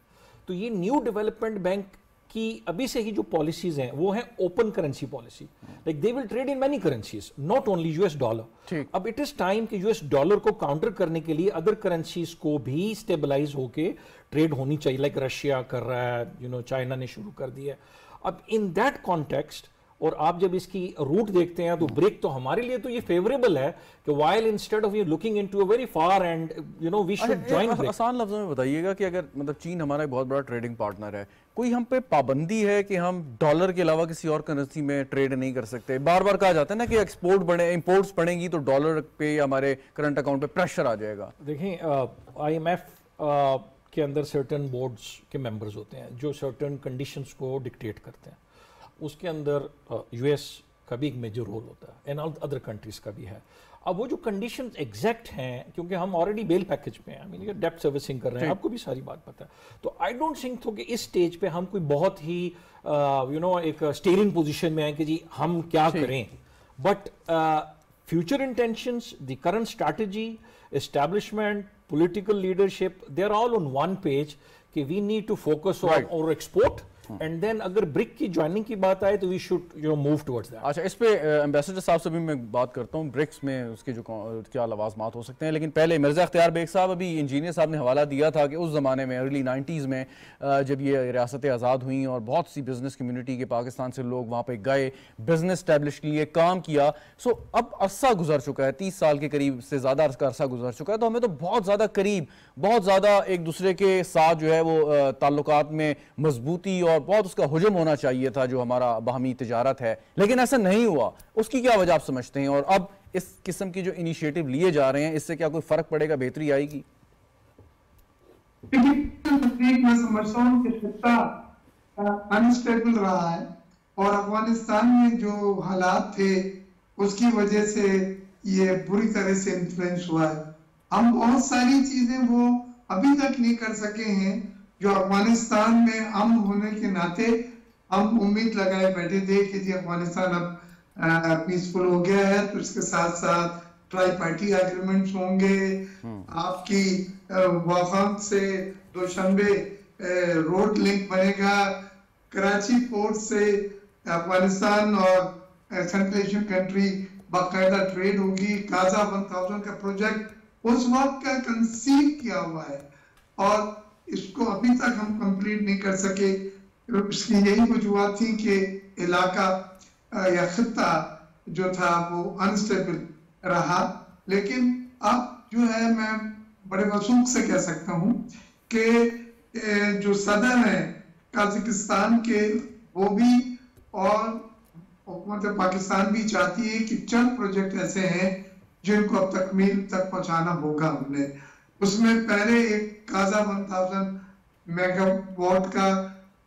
تو یہ نیو ڈیولپمنٹ بینک کہ ابھی سے ہی جو پالیسیز ہیں وہ ہیں open currency policy, like they will trade in many currencies, not only US dollar. اب اٹ از ٹائم کہ US ڈالر کو کاؤنٹر کرنے کے لیے ادر کرنسیز کو بھی اسٹیبلائز ہو کے ٹریڈ ہونی چاہیے, لائک رشیا کر رہا ہے, چائنا نے شروع کر دیا ہے. اب ان دیٹ کانٹیکسٹ, اور آپ جب اس کی روٹ دیکھتے ہیں تو بریک تو ہمارے لیے تو یہ فیوریبل ہے کہ while instead of you looking into a very far and we should join BRIC.
آسان لفظوں میں بتائیے گا کہ اگر مطلب چین ہمارا ایک بہت بڑا ٹریڈنگ پارٹنر ہے, کوئی ہم پہ پابندی ہے کہ ہم ڈالر کے علاوہ کسی اور کرنسی میں ٹریڈ نہیں کر سکتے؟ بار بار کہا جاتا ہے نا کہ ایکسپورٹ بڑھے, امپورٹس بڑھیں گی تو ڈالر پہ یا ہمارے کرنٹ اکاؤنٹ پہ پریشر آ جائے گا.
دیکھیں IMF کے اندر سرٹن بورڈز کے ممبرز ہوتے ہیں جو سرٹن کنڈیشنز کو ڈکٹیٹ کرتے ہیں. اس کے اندر US کا بھی ایک میجر رول ہوتا ہے, اینڈ ادر کنٹریز کا بھی ہے. اب وہ جو کنڈیشنز ایگزیکٹ ہیں, کیونکہ ہم آلریڈی بیل پیکج پہ ہیں, I mean یہ ڈیپٹ سروسنگ کر رہے ہیں, آپ کو بھی ساری بات پتہ ہے, تو آئی ڈونٹ تھنک کہ اس سٹیج پہ ہم کوئی بہت ہی ایک اسٹیئرنگ پوزیشن میں ہیں کہ جی ہم کیا کریں. But future intentions, the current strategy, establishment, political leadership, they are all on one page کہ we need to focus on our export. And then اگر برک کی جوائننگ کی بات آئے تو we should move towards that.
اچھا, اس پہ ایمبیسڈر صاحب سے بھی میں بات کرتا ہوں, برکس میں اس کے جو کیا لوازمات ہو سکتے ہیں, لیکن پہلے مرزا اختیار بیگ صاحب, ابھی انجینئر صاحب نے حوالہ دیا تھا کہ اس زمانے میں ارلی 90s میں جب یہ ریاستیں آزاد ہوئیں اور بہت سی بزنس کمیونٹی کے پاکستان سے لوگ وہاں پہ گئے, بزنس اسٹیبلش کے لیے کام کیا. سو اب عرصہ گزر چکا ہے, 30 سال کے قریب سے زیادہ عرصہ گزر چکا ہے, تو ہمیں تو بہت زیادہ قریب, بہت زیادہ ایک دوسرے کے ساتھ جو ہے وہ تعلقات میں مضبوطی اور بہت اس کا حجم ہونا چاہیے تھا جو ہمارا باہمی تجارت ہے, لیکن ایسا نہیں ہوا. اس کی کیا وجہ آپ سمجھتے ہیں, اور اب اس قسم کی جو انیشیٹو لیے جا رہے ہیں اس سے کیا کوئی فرق پڑے گا, بہتری آئے گی؟
میں سمجھتا ہوں کہ خطہ انسٹیبل رہا ہے, اور افغانستان میں جو حالات تھے اس کی وجہ سے یہ بری طرح سے انفلوئنس ہوا ہے. ہم بہت ساری چیزیں وہ ابھی تک نہیں کر سکے ہیں جو افغانستان میں امن ہونے کے ناطے ہم امید لگائے بیٹھے تھے کہ جی افغانستان اب پیسفل ہو گیا ہے, تو اس کے ساتھ ساتھ ٹرائی پارٹی ایگریمنٹس ہوں گے, آپ کی وفاق سے دوشنبے روڈ لنک بنے گا, کراچی پورٹ سے افغانستان اور سینٹرل ایشین کنٹری باقاعدہ ٹریڈ ہوگی, کازا 1000 کا پروجیکٹ اس وقت کا کنسیو کیا ہوا ہے اور اس کو ابھی تک ہم کمپلیٹ نہیں کر سکے. اس کی یہی وجوہات تھی کہ علاقہ یا خطہ جو تھا وہ انسٹیبل رہا. لیکن اب جو ہے میں بڑے وثوق سے کہہ سکتا ہوں کہ جو صدر ہیں قازقستان کے وہ بھی اور حکومت پاکستان بھی چاہتی ہے کہ چند پروجیکٹ ایسے ہیں جن کو اب تکمیل تک پہنچانا ہوگا. ہم نے اس میں پہلے ایک کازا 1000 میگا واٹ کا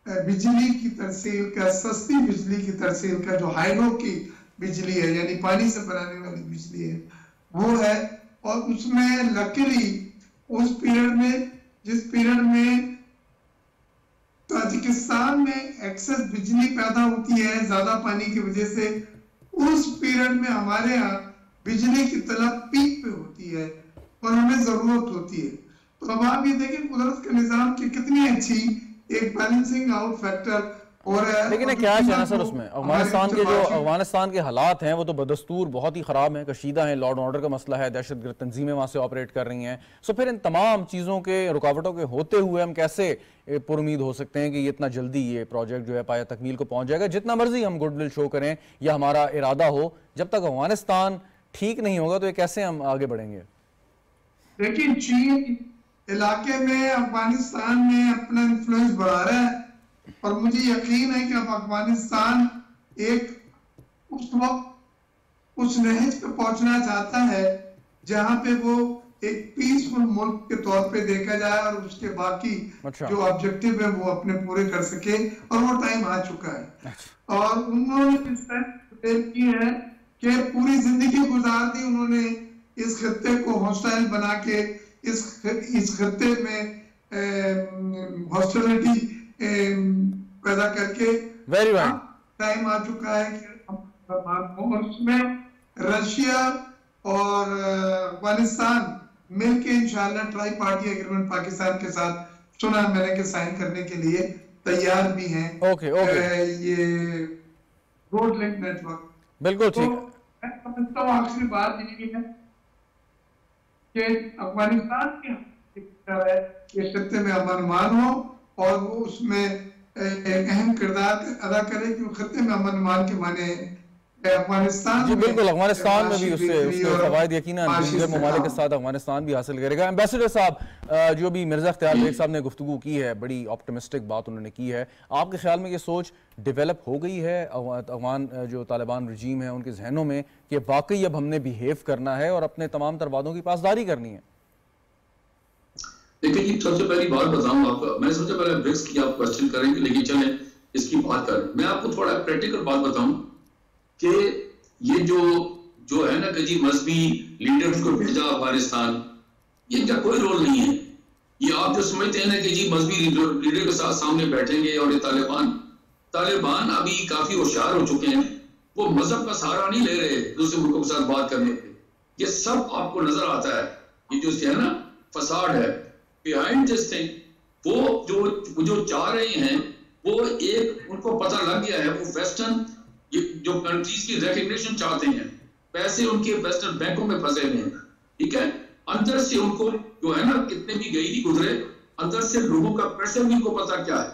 بجلی کی ترسیل کا, سستی بجلی کی ترسیل کا, جو ہائیڈرو کی بجلی ہے یعنی پانی سے بنانے والی بجلی ہے وہ ہے. اور اس میں لکیلی اس پیریڈ میں جس پیریڈ میں تاجکستان میں ایکسس بجلی پیدا ہوتی ہے زیادہ پانی کی وجہ سے, اس پیریڈ میں ہمارے ہاں بجلی کی طلب پیک پہ ہوتی ہے اور ہمیں ضرورت ہوتی ہے. تو اب آپ یہ دیکھیں قدرت کے نظام کی کتنی اچھی ایک بیلنسنگ آؤٹ فیکٹر ہو رہا ہے.
لیکن کیا ہے سر, اس میں افغانستان کے حالات ہیں وہ تو بدستور بہت ہی خراب ہیں, کشیدہ ہیں, لاء اینڈ آرڈر کا مسئلہ ہے, دہشت گرد تنظیمیں وہاں سے آپریٹ کر رہی ہیں. سو پھر ان تمام چیزوں کے رکاوٹوں کے ہوتے ہوئے ہم کیسے پر امید ہو سکتے ہیں کہ یہ اتنا جلدی یہ پروجیکٹ جو ہے پایہ تکمیل کو پہنچ جائے گا؟ جتنا مرضی ہم گڈ ول شو کریں یا ہمارا ارادہ ہو, جب تک افغانستان ٹھیک نہیں ہوگا تو یہ کیسے ہم آگے بڑھیں گے؟
لیکن چین علاقے میں افغانستان میں اپنا انفلوئنس بڑھا رہا ہے اور مجھے یقین ہے کہ اب افغانستان ایک اس وقت اس نہج پہ پہنچنا چاہتا ہے جہاں پہ وہ ایک پیسفل ملک کے طور پہ دیکھا جائے اور اس کے باقی جو آبجیکٹیو ہے وہ اپنے پورے کر سکے, اور وہ ٹائم آ چکا ہے. اور انہوں نے اس طرح کی ہے کہ پوری زندگی گزار دی انہوں نے اس خطے کو ہاسٹائل بنا کے, اس خطے میں ہاسٹیلٹی پیدا کر کے. ٹائم آ چکا ہے کہ اس میں رشیا اور افغانستان مل کے انشاءاللہ ٹرائی پارٹی ایگریمنٹ پاکستان کے ساتھ سنا میں نے کہ سائن کرنے کے لیے تیار بھی ہیں یہ روڈ لنک نیٹ ورک.
بالکل ٹھیک.
میں سمجھتا ہوں آخری بات یہ ہے کہ افغانستان کے اس خطے میں امن امان ہو اور وہ اس میں ایک اہم کردار ادا کرے کہ خطے میں امن امان کے معنی افغانستان.
جی بالکل, افغانستان میں بھی اس کے فوائد یقیناً دیگر ممالک کے ساتھ افغانستان بھی حاصل کرے گا. ایمبیسڈر صاحب جو بھی مرزا اختیار بیگ صاحب نے گفتگو کی ہے, بڑی آپٹمسٹک بات انہوں نے کی ہے, آپ کے خیال میں یہ سوچ ڈیولپ ہو گئی ہے افغان جو طالبان رجیم ہے ان کے ذہنوں میں کہ واقعی اب ہم نے بیہیو کرنا ہے اور اپنے تمام تر وعدوں کی پاسداری کرنی ہے؟
دیکھیں جی, سب سے پہلی بات بتاؤں آپ کو, میں سوچا پہلے برکس کی آپ کوشچن کریں گے لیکن چلیں اس کی بات کریں. میں آپ کو تھوڑا پریکٹیکل بات بتاؤں کہ یہ جو ہے نا کہ جی مذہبی لیڈرز کو بھیجا افغانستان, یہ کا کوئی رول نہیں ہے. یہ آپ جو سمجھتے ہیں نا کہ جی مذہبی لیڈر کے ساتھ سامنے بیٹھیں گے اور یہ طالبان ابھی کافی ہوشیار ہو چکے ہیں, وہ مذہب کا سہارا نہیں لے رہے دوسرے ملکوں کے ساتھ بات کرنے پہ. یہ سب آپ کو نظر آتا ہے, یہ جو ہے نا فساد ہے behind this thing. وہ جو چاہ رہے ہیں وہ ایک ان کو پتہ لگ گیا ہے, وہ ویسٹرن جو کنٹریز کی ریکگنیشن چاہتے ہیں, پیسے ان کے ویسٹرن بینکوں میں پھنسے ہوئے ہیں, ٹھیک ہے. اندر سے ان کو جو ہے نا کتنے بھی گئی نہیں گزرے, اندر سے لوگوں کا پریشر بھی ان کو پتہ کیا ہے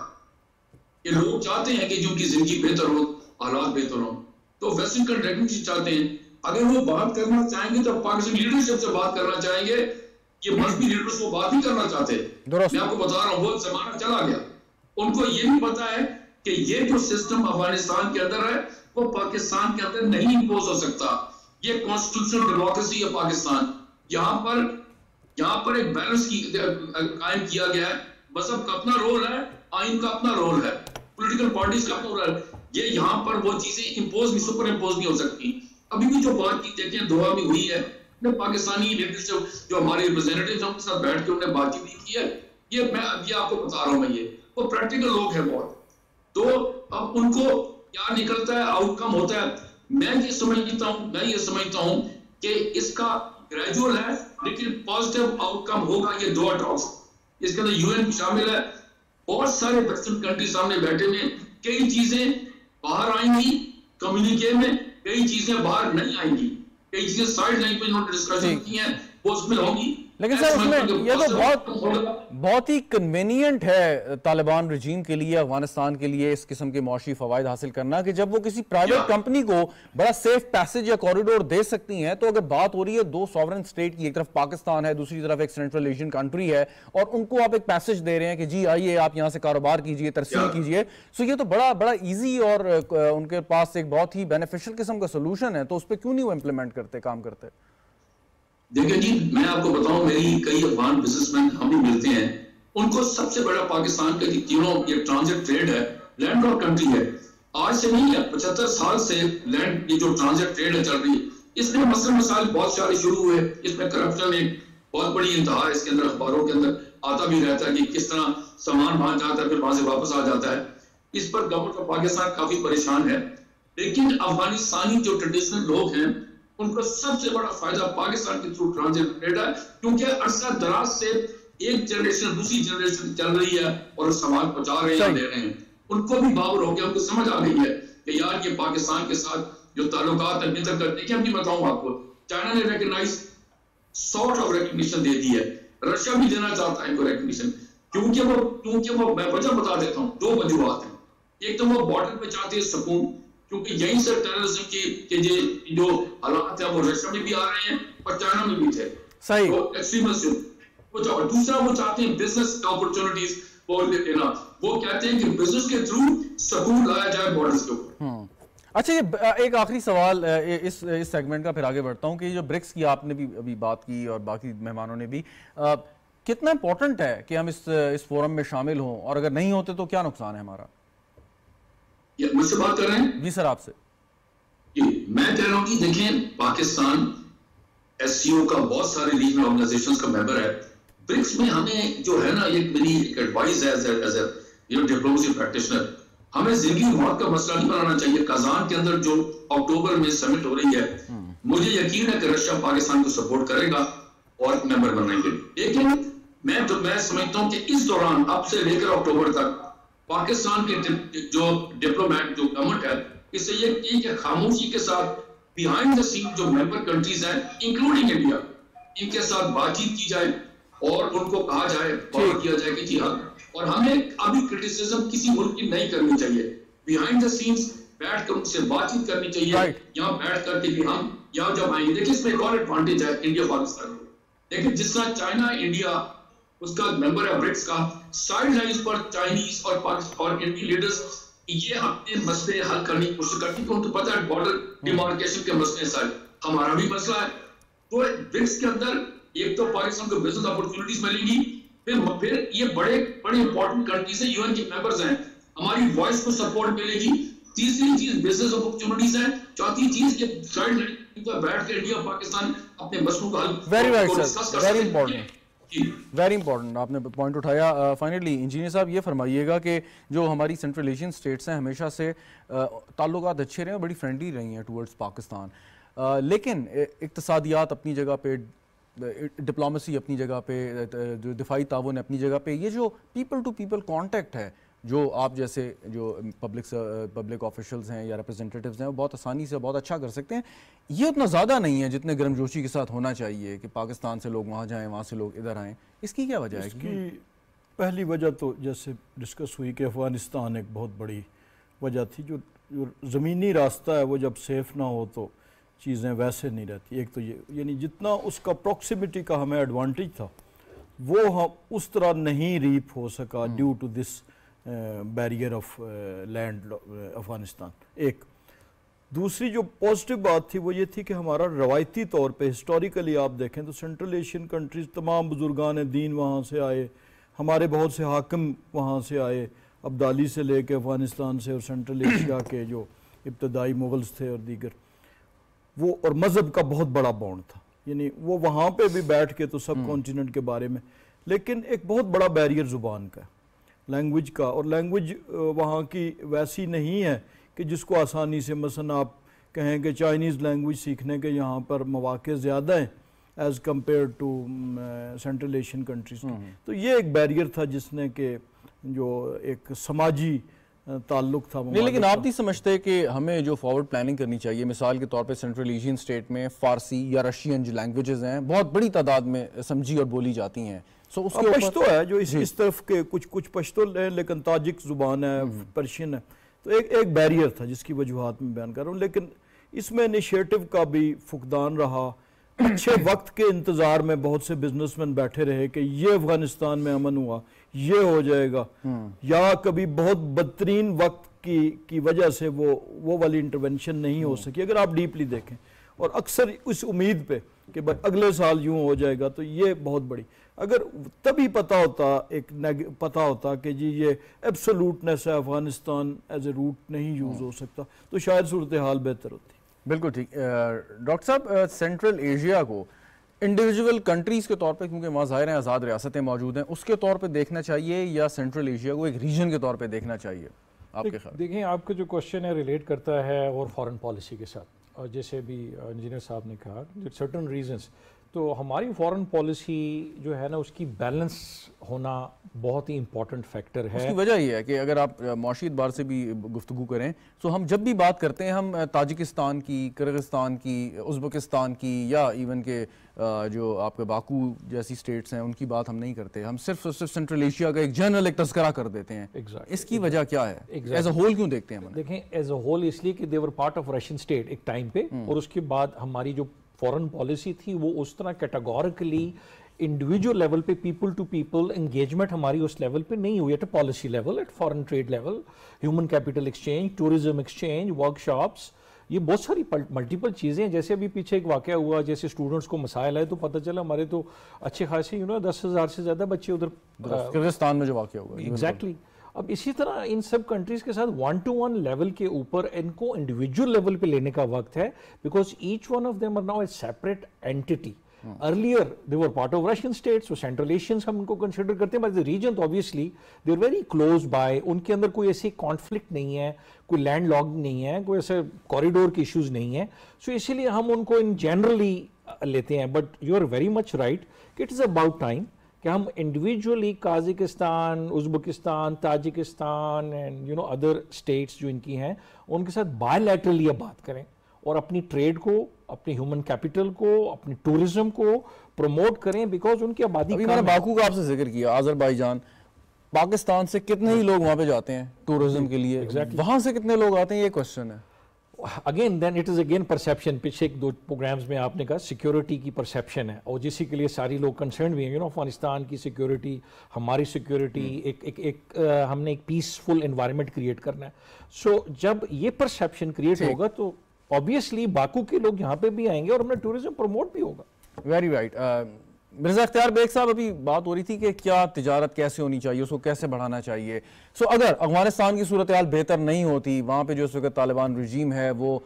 کہ لوگ چاہتے ہیں کہ جو ان کی زندگی بہتر ہو, حالات بہتر ہو, تو ویسٹرن کا ریکگنیشن چاہتے ہیں. اگر وہ بات کرنا چاہیں گے تو پاکستان لیڈرشپ سے بات کرنا چاہیں گے, یہ مذہبی لیڈرز کو بات نہیں کرنا چاہتے. میں آپ کو بتا رہا ہوں وہ زمانہ چلا گیا. ان کو یہ بھی پتا ہے کہ یہ جو سسٹم افغانستان کے اندر ہے وہ پاکستان کے اندر نہیں امپوز ہو سکتا. یہ کانسٹیٹیوشنل ڈیموکریسی ہے پاکستان, یہاں پر ایک بیلنس قائم کیا گیا ہے. مذہب کا اپنا رول ہے, آئین کا اپنا رول ہے, پولیٹیکل پارٹیز کا اپنا رول ہے. یہ یہاں پر وہ چیزیں امپوز بھی سپر امپوز نہیں ہو سکتی. ابھی بھی جو بات کی دیکھیں دوحہ میں ہوئی ہے, پاکستانی لیڈرشپ جو ہمارے ریپرزینٹیوز ہیں ان کے ساتھ بیٹھ کے انہوں نے بات چیت بھی کی ہے. یہ آپ کو بتا رہا ہوں میں, یہ وہ پریکٹیکل لوگ ہیں بہت. تو اب ان کو کیا نکلتا ہے, آؤٹ کم ہوتا ہے. میں یہ سمجھتا ہوں کہ اس کا گریجول ہے لیکن پازیٹیو آؤٹ کم ہوگا. یہ دو ٹاکس, اس کے اندر یو این شامل ہے, بہت سارے ویسٹرن کنٹری سامنے بیٹھے ہوئے, کئی چیزیں باہر آئیں گی کمیونیکے میں, کئی چیزیں باہر نہیں آئیں گی, کئی چیزیں سائیڈ لائن پہ انہوں نے ڈسکشن کی ہیں وہ اس میں ہوں گی.
لیکن سر اس میں یہ تو بہت ہی کنوینینٹ ہے طالبان رجیم کے لیے, افغانستان کے لیے اس قسم کے معاشی فوائد حاصل کرنا کہ جب وہ کسی پرائیویٹ کمپنی کو بڑا سیف پیسج یا کوریڈور دے سکتی ہیں. تو اگر بات ہو رہی ہے دو سوورن اسٹیٹ کی, ایک طرف پاکستان ہے, دوسری طرف ایک سینٹرل ایشین کنٹری ہے, اور ان کو آپ ایک پیسج دے رہے ہیں کہ جی آئیے آپ یہاں سے کاروبار کیجئے, ترسیل کیجئے, سو یہ تو بڑا ایزی اور ان کے پاس ایک بہت ہی بینیفیشل قسم کا سولوشن ہے. تو اس پہ کیوں نہیں وہ امپلیمنٹ کرتے, کام کرتے؟
دیکھیں جی میں آپ کو بتاؤں, میری کئی افغان بزنس مین ہم بھی ملتے ہیں, ان کو سب سے بڑا پاکستان کا تینوں یہ ٹرانزٹ ٹریڈ ہے, لینڈ اور کنٹری ہے. آج سے نہیں ہے, 75 سال سے لینڈ یہ جو ٹرانزٹ ٹریڈ ہے چل رہی ہے. اس میں مسائل بہت سارے شروع ہوئے, اس میں کرپشن ایک بہت بڑی انتہا ہے. اس کے اندر اخباروں کے اندر آتا بھی رہتا ہے کہ کس طرح سامان وہاں جاتا ہے پھر وہاں سے واپس آ جاتا ہے. اس پر گورنمنٹ آف پاکستان کافی پریشان ہے. لیکن افغانستانی جو ٹریڈیشنل لوگ ہیں ان کو سب سے بڑا فائدہ پاکستان کے تھرو ٹرانزٹ ٹریڈ ہے, کیونکہ عرصہ دراز سے ایک جنریشن دوسری جنریشن چل رہی ہے اور سامان پہنچا رہے ہیں, دے رہے ہیں. ان کو بھی باور ہو گیا, ان کو سمجھ آ گئی ہے کہ یار یہ پاکستان کے ساتھ جو تعلقات ہیں بہتر کرنے کے. ہم نہیں بتاؤں آپ کو, چائنا نے ریکگنائز سارٹ آف ریکگنیشن دے دی ہے, رشیا بھی دینا چاہتا ہے ان کو ریکگنیشن, کیونکہ وہ میں وجہ بتا دیتا ہوں. دو وجوہات ہیں. ایک تو وہ بارڈر پہ چاہتے ہیں سکون, کیونکہ یہیں سے ٹیررزم کی جو حالات ہیں وہ رشیا میں بھی آ رہے ہیں اور چائنا میں بھی تھے.
صحیح.
دوسرا وہ چاہتے ہیں بزنس اپرچونٹیز, وہ کہتے ہیں کہ بزنس کے تھرو سکون لایا جائے بارڈرز کے اوپر.
اچھا یہ ایک آخری سوال اس سیگمنٹ کا, پھر آگے بڑھتا ہوں, کہ جو برکس کی آپ نے بھی ابھی بات کی اور باقی مہمانوں نے بھی, کتنا امپورٹنٹ ہے کہ ہم اس فورم میں شامل ہوں, اور اگر نہیں ہوتے تو کیا نقصان ہے ہمارا؟
مجھ سے بات کر رہے ہیں؟
جی سر آپ سے.
میں کہہ رہا ہوں کہ دیکھیں پاکستان ایس سی او کا بہت سارے ریجنل آرگنائزیشنز کا ممبر ہے. برکس میں ہمیں جو ہے نا ایک میری ایڈوائز ہے ایز اے ڈپلومیسی پریکٹیشنر, ہمیں زندگی موت کا مسئلہ نہیں بنانا چاہیے. کازان کے اندر جو اکتوبر میں سمٹ ہو رہی ہے, مجھے یقین ہے کہ رشیا پاکستان کو سپورٹ کرے گا اور ممبر بننے کے لیے. لیکن میں سمجھتا ہوں کہ اس دوران اب سے لے کر اکتوبر تک پاکستان کے جو ڈپلومیٹ جو گورنمنٹ ہے اس سے یہ کی کہ خاموشی کے ساتھ بیہائنڈ دا سین جو ممبر کنٹریز ہیں انکلوڈنگ انڈیا ان کے ساتھ بات چیت کی جائے اور ان کو کہا جائے اور کیا جائے کہ جی ہاں اور ہمیں ابھی کرٹیسزم کسی ملک کی نہیں کرنی چاہیے بیہائنڈ دا سینس بیٹھ کر ان سے بات چیت کرنی چاہیے یہاں بیٹھ کر کے بھی ہم یہاں جب آئیں دیکھیں اس میں ایک اور ایڈوانٹیج ہے انڈیا پاکستان کو لیکن جس طرح چائنا انڈیا اس کا ممبر ہے برکس کا سائیڈ لائنز پر چائنیز اور پاکستان اور انڈین لیڈرز یہ اپنے مسئلے حل کرنے کی کوشش کرتی ہیں ان کو پتہ ہے بارڈر ڈیمارکیشن کے مسئلے سارے ہمارا بھی مسئلہ ہے تو برکس کے اندر ایک تو پاکستان کو بزنس اپورچونٹیز ملیں گی پھر یہ بڑے امپورٹنٹ کنٹریز ہیں یو این کے ممبرز ہیں ہماری وائس کو سپورٹ ملے گی تیسری چیز بزنس اپورچونٹیز ہیں چوتھی چیز کہ سائیڈ لائن پر بیٹھ کے انڈیا پاکستان اپنے مسئلوں کا حل
ویری امپورٹنٹ آپ نے پوائنٹ اٹھایا. فائنلی انجینئر صاحب یہ فرمائیے گا کہ جو ہماری سینٹرل ایشین اسٹیٹس ہیں ہمیشہ سے تعلقات اچھے رہے ہیں بڑی فرینڈلی رہی ہیں ٹورڈز پاکستان لیکن اقتصادیات اپنی جگہ پہ ڈپلومیسی اپنی جگہ پہ جو دفاعی تعاون اپنی جگہ پہ یہ جو پیپل ٹو پیپل کانٹیکٹ ہے جو آپ جیسے جو پبلک آفیشلز ہیں یا ریپرزنٹیٹیوز ہیں وہ بہت آسانی سے بہت اچھا کر سکتے ہیں یہ اتنا زیادہ نہیں ہے جتنے گرم جوشی کے ساتھ ہونا چاہیے کہ پاکستان سے لوگ وہاں جائیں وہاں سے لوگ ادھر آئیں اس کی کیا وجہ ہے؟
اس کی پہلی وجہ تو جیسے ڈسکس ہوئی کہ افغانستان ایک بہت بڑی وجہ تھی جو زمینی راستہ ہے وہ جب سیف نہ ہو تو چیزیں ویسے نہیں رہتی. ایک تو یہ یعنی جتنا اس کا پروکسیمیٹی کا ہمیں ایڈوانٹیج تھا وہ ہم اس طرح نہیں ریپ ہو سکا due to this barrier of land Afghanistan. ایک دوسری جو پازیٹیو بات تھی وہ یہ تھی کہ ہمارا روایتی طور پہ ہسٹوریکلی آپ دیکھیں تو سینٹرل ایشین کنٹریز تمام بزرگان دین وہاں سے آئے ہمارے بہت سے حاکم وہاں سے آئے عبدالی سے لے کے افغانستان سے اور سینٹرل ایشیا کے جو ابتدائی مغلز تھے اور دیگر وہ اور مذہب کا بہت بڑا بانڈ تھا یعنی وہ وہاں پہ بھی بیٹھ کے تو سب کانٹیننٹ کے بارے میں لیکن ایک بہت بڑا بیریئر زبان کا لینگویج کا اور لینگویج وہاں کی ویسی نہیں ہے کہ جس کو آسانی سے مثلا آپ کہیں کہ چائنیز لینگویج سیکھنے کے یہاں پر مواقع زیادہ ہیں as compare to Central Asian countries. تو یہ ایک بیریئر تھا جس نے کہ جو ایک سماجی تعلق تھا.
نہیں لیکن آپ نہیں سمجھتے کہ ہمیں جو فارورڈ پلاننگ کرنی چاہیے مثال کے طور پہ سینٹرل ایشین اسٹیٹ میں فارسی یا رشین جو لینگویجز ہیں بہت بڑی تعداد میں سمجھی اور بولی جاتی ہیں
پشتو ہے جو اس طرف کے کچھ پشتو ہیں لیکن تاجک زبان ہے پرشین ہے تو ایک بیریئر تھا جس کی وجوہات میں بیان کر رہا ہوں لیکن اس میں انیشیٹو کا بھی فقدان رہا. اچھے وقت کے انتظار میں بہت سے بزنس مین بیٹھے رہے کہ یہ افغانستان میں امن ہوا یہ ہو جائے گا یا کبھی بہت بدترین وقت کی وجہ سے وہ والی انٹرونشن نہیں ہو سکی اگر آپ ڈیپلی دیکھیں اور اکثر اس امید پہ کہ اگلے سال یوں ہو جائے گا تو یہ بہت بڑی اگر تبھی پتا ہوتا کہ جی یہ ایبسولوٹنس ہے افغانستان ایز اے روٹ نہیں یوز ہو سکتا تو شاید صورتحال بہتر ہوتی.
بالکل ٹھیک. ڈاکٹر صاحب سینٹرل ایشیا کو انڈیویجول کنٹریز کے طور پہ کیونکہ وہاں ظاہر ہیں آزاد ریاستیں موجود ہیں اس کے طور پہ دیکھنا چاہیے یا سینٹرل ایشیا کو ایک ریجن کے طور پہ دیکھنا چاہیے آپ کے خیال؟
دیکھیں آپ کا جو کوشچن ہے ریلیٹ کرتا ہے اور فارن پالیسی کے ساتھ اور جیسے بھی انجینئر صاحب نے کہا سرٹن ریزنس تو ہماری فارن پالیسی جو ہے نا اس کی بیلنس ہونا بہت ہی امپورٹنٹ فیکٹر ہے.
اس کی وجہ یہ ہے کہ اگر آپ معاشی اعتبار سے بھی گفتگو کریں تو ہم جب بھی بات کرتے ہیں ہم تاجکستان کی کرغزستان کی ازبکستان کی یا ایون کہ جو آپ کے باکو جیسی اسٹیٹس ہیں ان کی بات ہم نہیں کرتے ہم صرف سینٹرل ایشیا کا ایک جنرل ایک تذکرہ کر دیتے ہیں. اس کی وجہ کیا ہے ایز اے ہول کیوں دیکھتے ہیں ہم؟
دیکھیں ایز اے ہول اس لیے کہ دے were part of Russian state ایک ٹائم پہ اور اس کے بعد ہماری جو فورن پالیسی تھی وہ اس طرح کیٹاگورکلی انڈیویجول لیول پہ پیپل ٹو پیپل انگیجمنٹ ہماری اس لیول پہ نہیں ہوئی at a policy level at foreign trade level human capital exchange tourism exchange workshops یہ بہت ساری ملٹیپل چیزیں ہیں. جیسے ابھی پیچھے ایک واقعہ ہوا جیسے اسٹوڈنٹس کو مسائل آئے تو پتہ چلا ہمارے تو اچھے خاصے 10,000 سے زیادہ بچے ادھر
کرغزستان میں جو واقعہ ہوا
ایگزیکٹلی. اب اسی طرح ان سب کنٹریز کے ساتھ 1-to-1 لیول کے اوپر ان کو انڈیویجول لیول پہ لینے کا وقت ہے because each one of them are now a separate entity. Earlier they were part of Russian states, so Central Asians ہم ان کو کنسیڈر کرتے ہیں but the region تو obviously they are very close by. ان کے اندر کوئی ایسی کانفلکٹ نہیں ہے کوئی لینڈ لاک نہیں ہے کوئی ایسے کوریڈور کے ایشوز نہیں ہیں سو اسی لیے ہم ان کو ان جنرلی لیتے ہیں. But you are very much right کہ اٹ از اباؤٹ ٹائم کہ ہم individually Kazakhstan, Uzbekistan, Tajikistan and other states جو ان کی ہیں ان کے ساتھ بائی لیٹرلی اب بات کریں اور اپنی ٹریڈ کو، اپنی ہیومن کیپٹل کو، اپنی ٹورزم کو پروموٹ کریں، بیکاز ان کی آبادی
ابھی میں نے باکو کا آپ سے ذکر کیا، آذربائیجان، پاکستان سے کتنے ہی لوگ وہاں پہ جاتے ہیں ٹورزم کے لیے، وہاں سے کتنے لوگ آتے ہیں، یہ کوشچن ہے.
Again then it is again perception. پچھلے ایک دو پروگرامز میں آپ نے کہا سیکیورٹی کی پرسیپشن ہے، اور جسی کے لیے ساری لوگ کنسرن بھی ہیں. افغانستان کی سیکیورٹی، ہماری سیکیورٹی، ایک ہم نے ایک پیسفل انوائرمنٹ کریٹ کرنا ہے. سو جب یہ پرسیپشن کریٹ ہوگا تو obviously باکو کے لوگ یہاں پہ بھی آئیں گے اور ہمیں ٹورزم پروموٹ بھی ہوگا.
Very right. مرزا اختیار بیگ صاحب، ابھی بات ہو رہی تھی کہ کیا تجارت کیسے ہونی چاہیے، اس کو کیسے بڑھانا چاہیے. اگر افغانستان کی صورتحال بہتر نہیں ہوتی، وہاں پہ جو اس وقت طالبان رجیم ہے وہ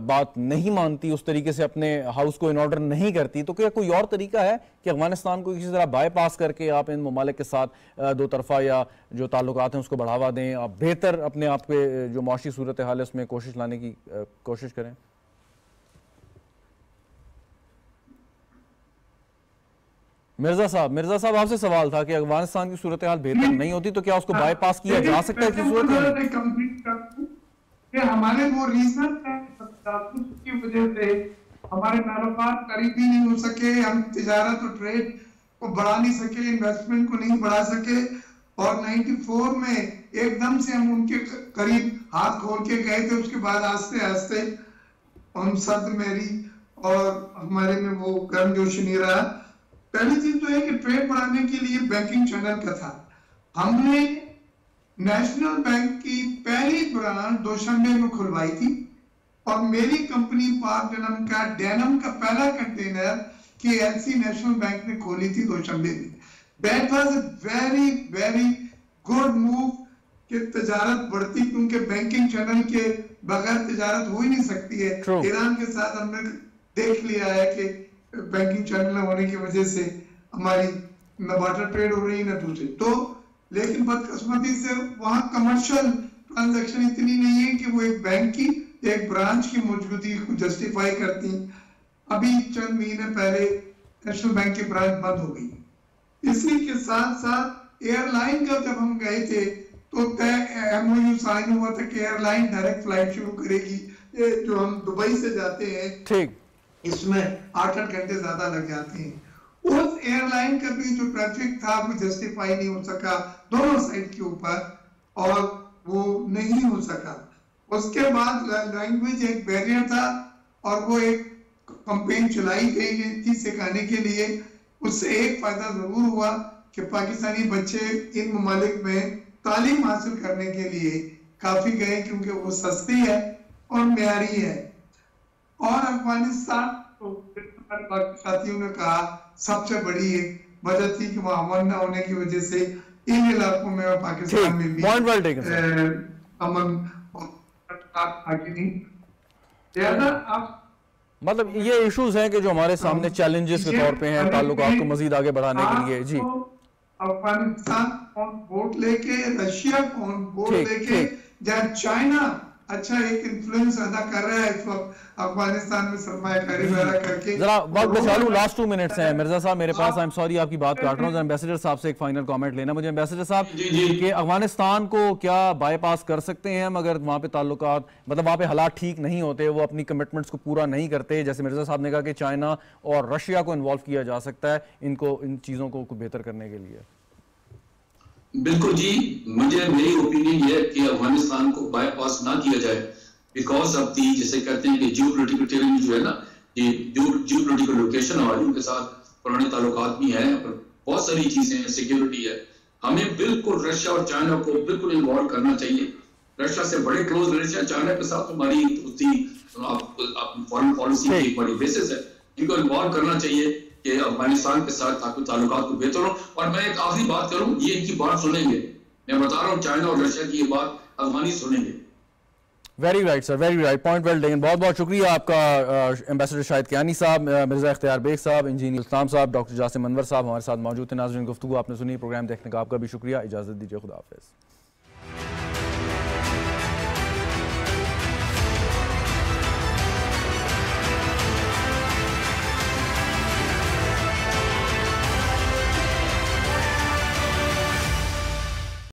بات نہیں مانتی، اس طریقے سے اپنے ہاؤس کو ان آرڈر نہیں کرتی، تو کیا کوئی اور طریقہ ہے کہ افغانستان کو کسی طرح بائی پاس کر کے آپ ان ممالک کے ساتھ دو طرفہ یا جو تعلقات ہیں اس کو بڑھاوا دیں، آپ بہتر اپنے آپ کے جو معاشی صورتحال ہے اس میں کوشش لانے کی کوشش کریں؟ مرزا صاحب آپ سے سوال تھا کہ افغانستان کی صورتحال بہتر نہیں ہوتی تو کیا اس کو بائی پاس کیا جا سکتا ہے کی صورت
میں؟ ہمارے وہ ریزن کی وجہ سے ہمارے تعلقات قریبی نہیں ہو سکے، ہم تجارت اور ٹریڈ کو بڑھا نہیں سکے، انویسٹمنٹ کو نہیں بڑھا سکے، اور 94 میں ایک دم سے ہم ان کے قریب ہاتھ کھول کے گئے تھے. اس کے بعد آہستہ آہستہ ہم سرد میری اور ہمارے میں وہ گرم جوشی نہیں رہا. پہلی چیز تو ہے کہ ٹریڈ بڑھانے کے لیے بینکنگ چینل کا تھا. ہم نے نیشنل بینک کی پہلی برانچ دوشنبے میں کھلوائی تھی، اور میری کمپنی پارک ڈینم کا پہلا کنٹینر کی ایل سی نیشنل بینک نے کھولی تھی دوشنبے میں. That was a very very good move کہ تجارت بڑھتی، کیونکہ بینکنگ چینل کے بغیر تجارت ہو ہی نہیں سکتی ہے. ایران کے ساتھ ہم نے دیکھ لیا ہے کہ بینکنگ چینل ہونے کی وجہ سے ہماری نہ بارٹر ٹریڈ ہو رہی نہ دوسری. تو لیکن بدقسمتی سے وہاں کمرشل ٹرانزیکشن اتنی نہیں ہے کہ وہ ایک بینک کی ایک برانچ کی موجودگی کو جسٹیفائی کرتی. ابھی چند مہینے پہلے نیشنل بینک کی برانچ بند ہو گئی. اسی کے ساتھ ساتھ ایئر لائن کا جب ہم گئے تھے تو ایم او یو سائن ہوا تھا کہ ایئر لائن ڈائریکٹ فلائٹ شروع کرے گی. جو ہم دبئی سے جاتے ہیں ٹھیک، اس میں 8 گھنٹے زیادہ لگ جاتے ہیں. اس ایئر لائن کا بھی جو ٹریفک تھا وہ جسٹیفائی نہیں ہو سکا دونوں سائڈ کے اوپر، اور وہ نہیں ہو سکا. اس کے بعد لینگویج ایک بیریئر تھا، اور وہ ایک کمپین چلائی گئی تھی سکھانے کے لیے. اس سے ایک فائدہ ضرور ہوا کہ پاکستانی بچے ان ممالک میں تعلیم حاصل کرنے کے لیے کافی گئے، کیونکہ وہ سستی ہے اور معیاری ہے. اور افغانستان ساتھیوں نے کہا سب سے بڑی ایک وجہ تھی کہ وہ امن نہ ہونے کی وجہ سے ان علاقوں میں اور پاکستان میں بھی امن آگے نہیں.
مطلب یہ ایشوز ہیں کہ جو ہمارے سامنے چیلنجز کے طور پہ ہیں تعلقات کو مزید آگے بڑھانے کے لیے. جی،
افغانستان کون ووٹ لے کے، رشیا کون ووٹ لے کے، جہاں چائنا اچھا ایک انفلوئنس ادا کر رہا ہے اس وقت افغانستان میں سرمایہ کاری وغیرہ کر کے.
ذرا وقت بچا لوں، لاسٹ 2 منٹس ہیں مرزا صاحب میرے پاس. آئی ایم سوری آپ کی بات کاٹ رہا ہوں. ایمبیسڈر صاحب سے ایک فائنل کامنٹ لینا مجھے. ایمبیسڈر صاحب کہ افغانستان کو کیا بائی پاس کر سکتے ہیں ہم اگر وہاں پہ تعلقات، مطلب وہاں پہ حالات ٹھیک نہیں ہوتے، وہ اپنی کمٹمنٹس کو پورا نہیں کرتے، جیسے مرزا صاحب نے کہا کہ چائنا اور رشیا کو انوالو کیا جا سکتا ہے ان چیزوں کو بہتر کرنے کے لیے؟
بالکل جی، میری اوپینین یہ ہے کہ افغانستان کو بائی پاس نہ کیا جائے، بیکاز آف دی جیسے کہتے ہیں کہ جیو پولیٹیکل ٹیرن جو ہے نا، یہ جیو پولیٹیکل لوکیشن ہماری ان کے ساتھ پرانے تعلقات بھی ہیں، بہت ساری چیزیں ہیں، سیکیورٹی ہے. ہمیں بالکل رشیا اور چائنا کو بالکل انوالو کرنا چاہیے. رشیا سے بڑے کلوز ریلیشن، چائنا کے ساتھ ہماری فارن پالیسی کی ایک بڑی بیسس ہے. ان کو انوالو کرنا چاہیے کہ افغانستان کے ساتھ تاکہ تعلقات کو بہتر ہو. اور میں ایک آخری بات کروں، یہ ان کی بات سنیں گے، میں بتا رہا ہوں چائنا اور رشیا کی یہ بات افغانی سنیں گے.
Very right sir, very right, point well taken. بہت بہت شکریہ آپ کا ایمبیسڈر شاہد کیانی صاحب، مرزا اختیار بیگ صاحب، انجینئر اسلام صاحب، ڈاکٹر جاسم انور صاحب ہمارے ساتھ موجود تھے. ناظرین گفتگو آپ نے سنی، پروگرام دیکھنے کا آپ کا بھی شکریہ. اجازت دیجیے، خدا حافظ.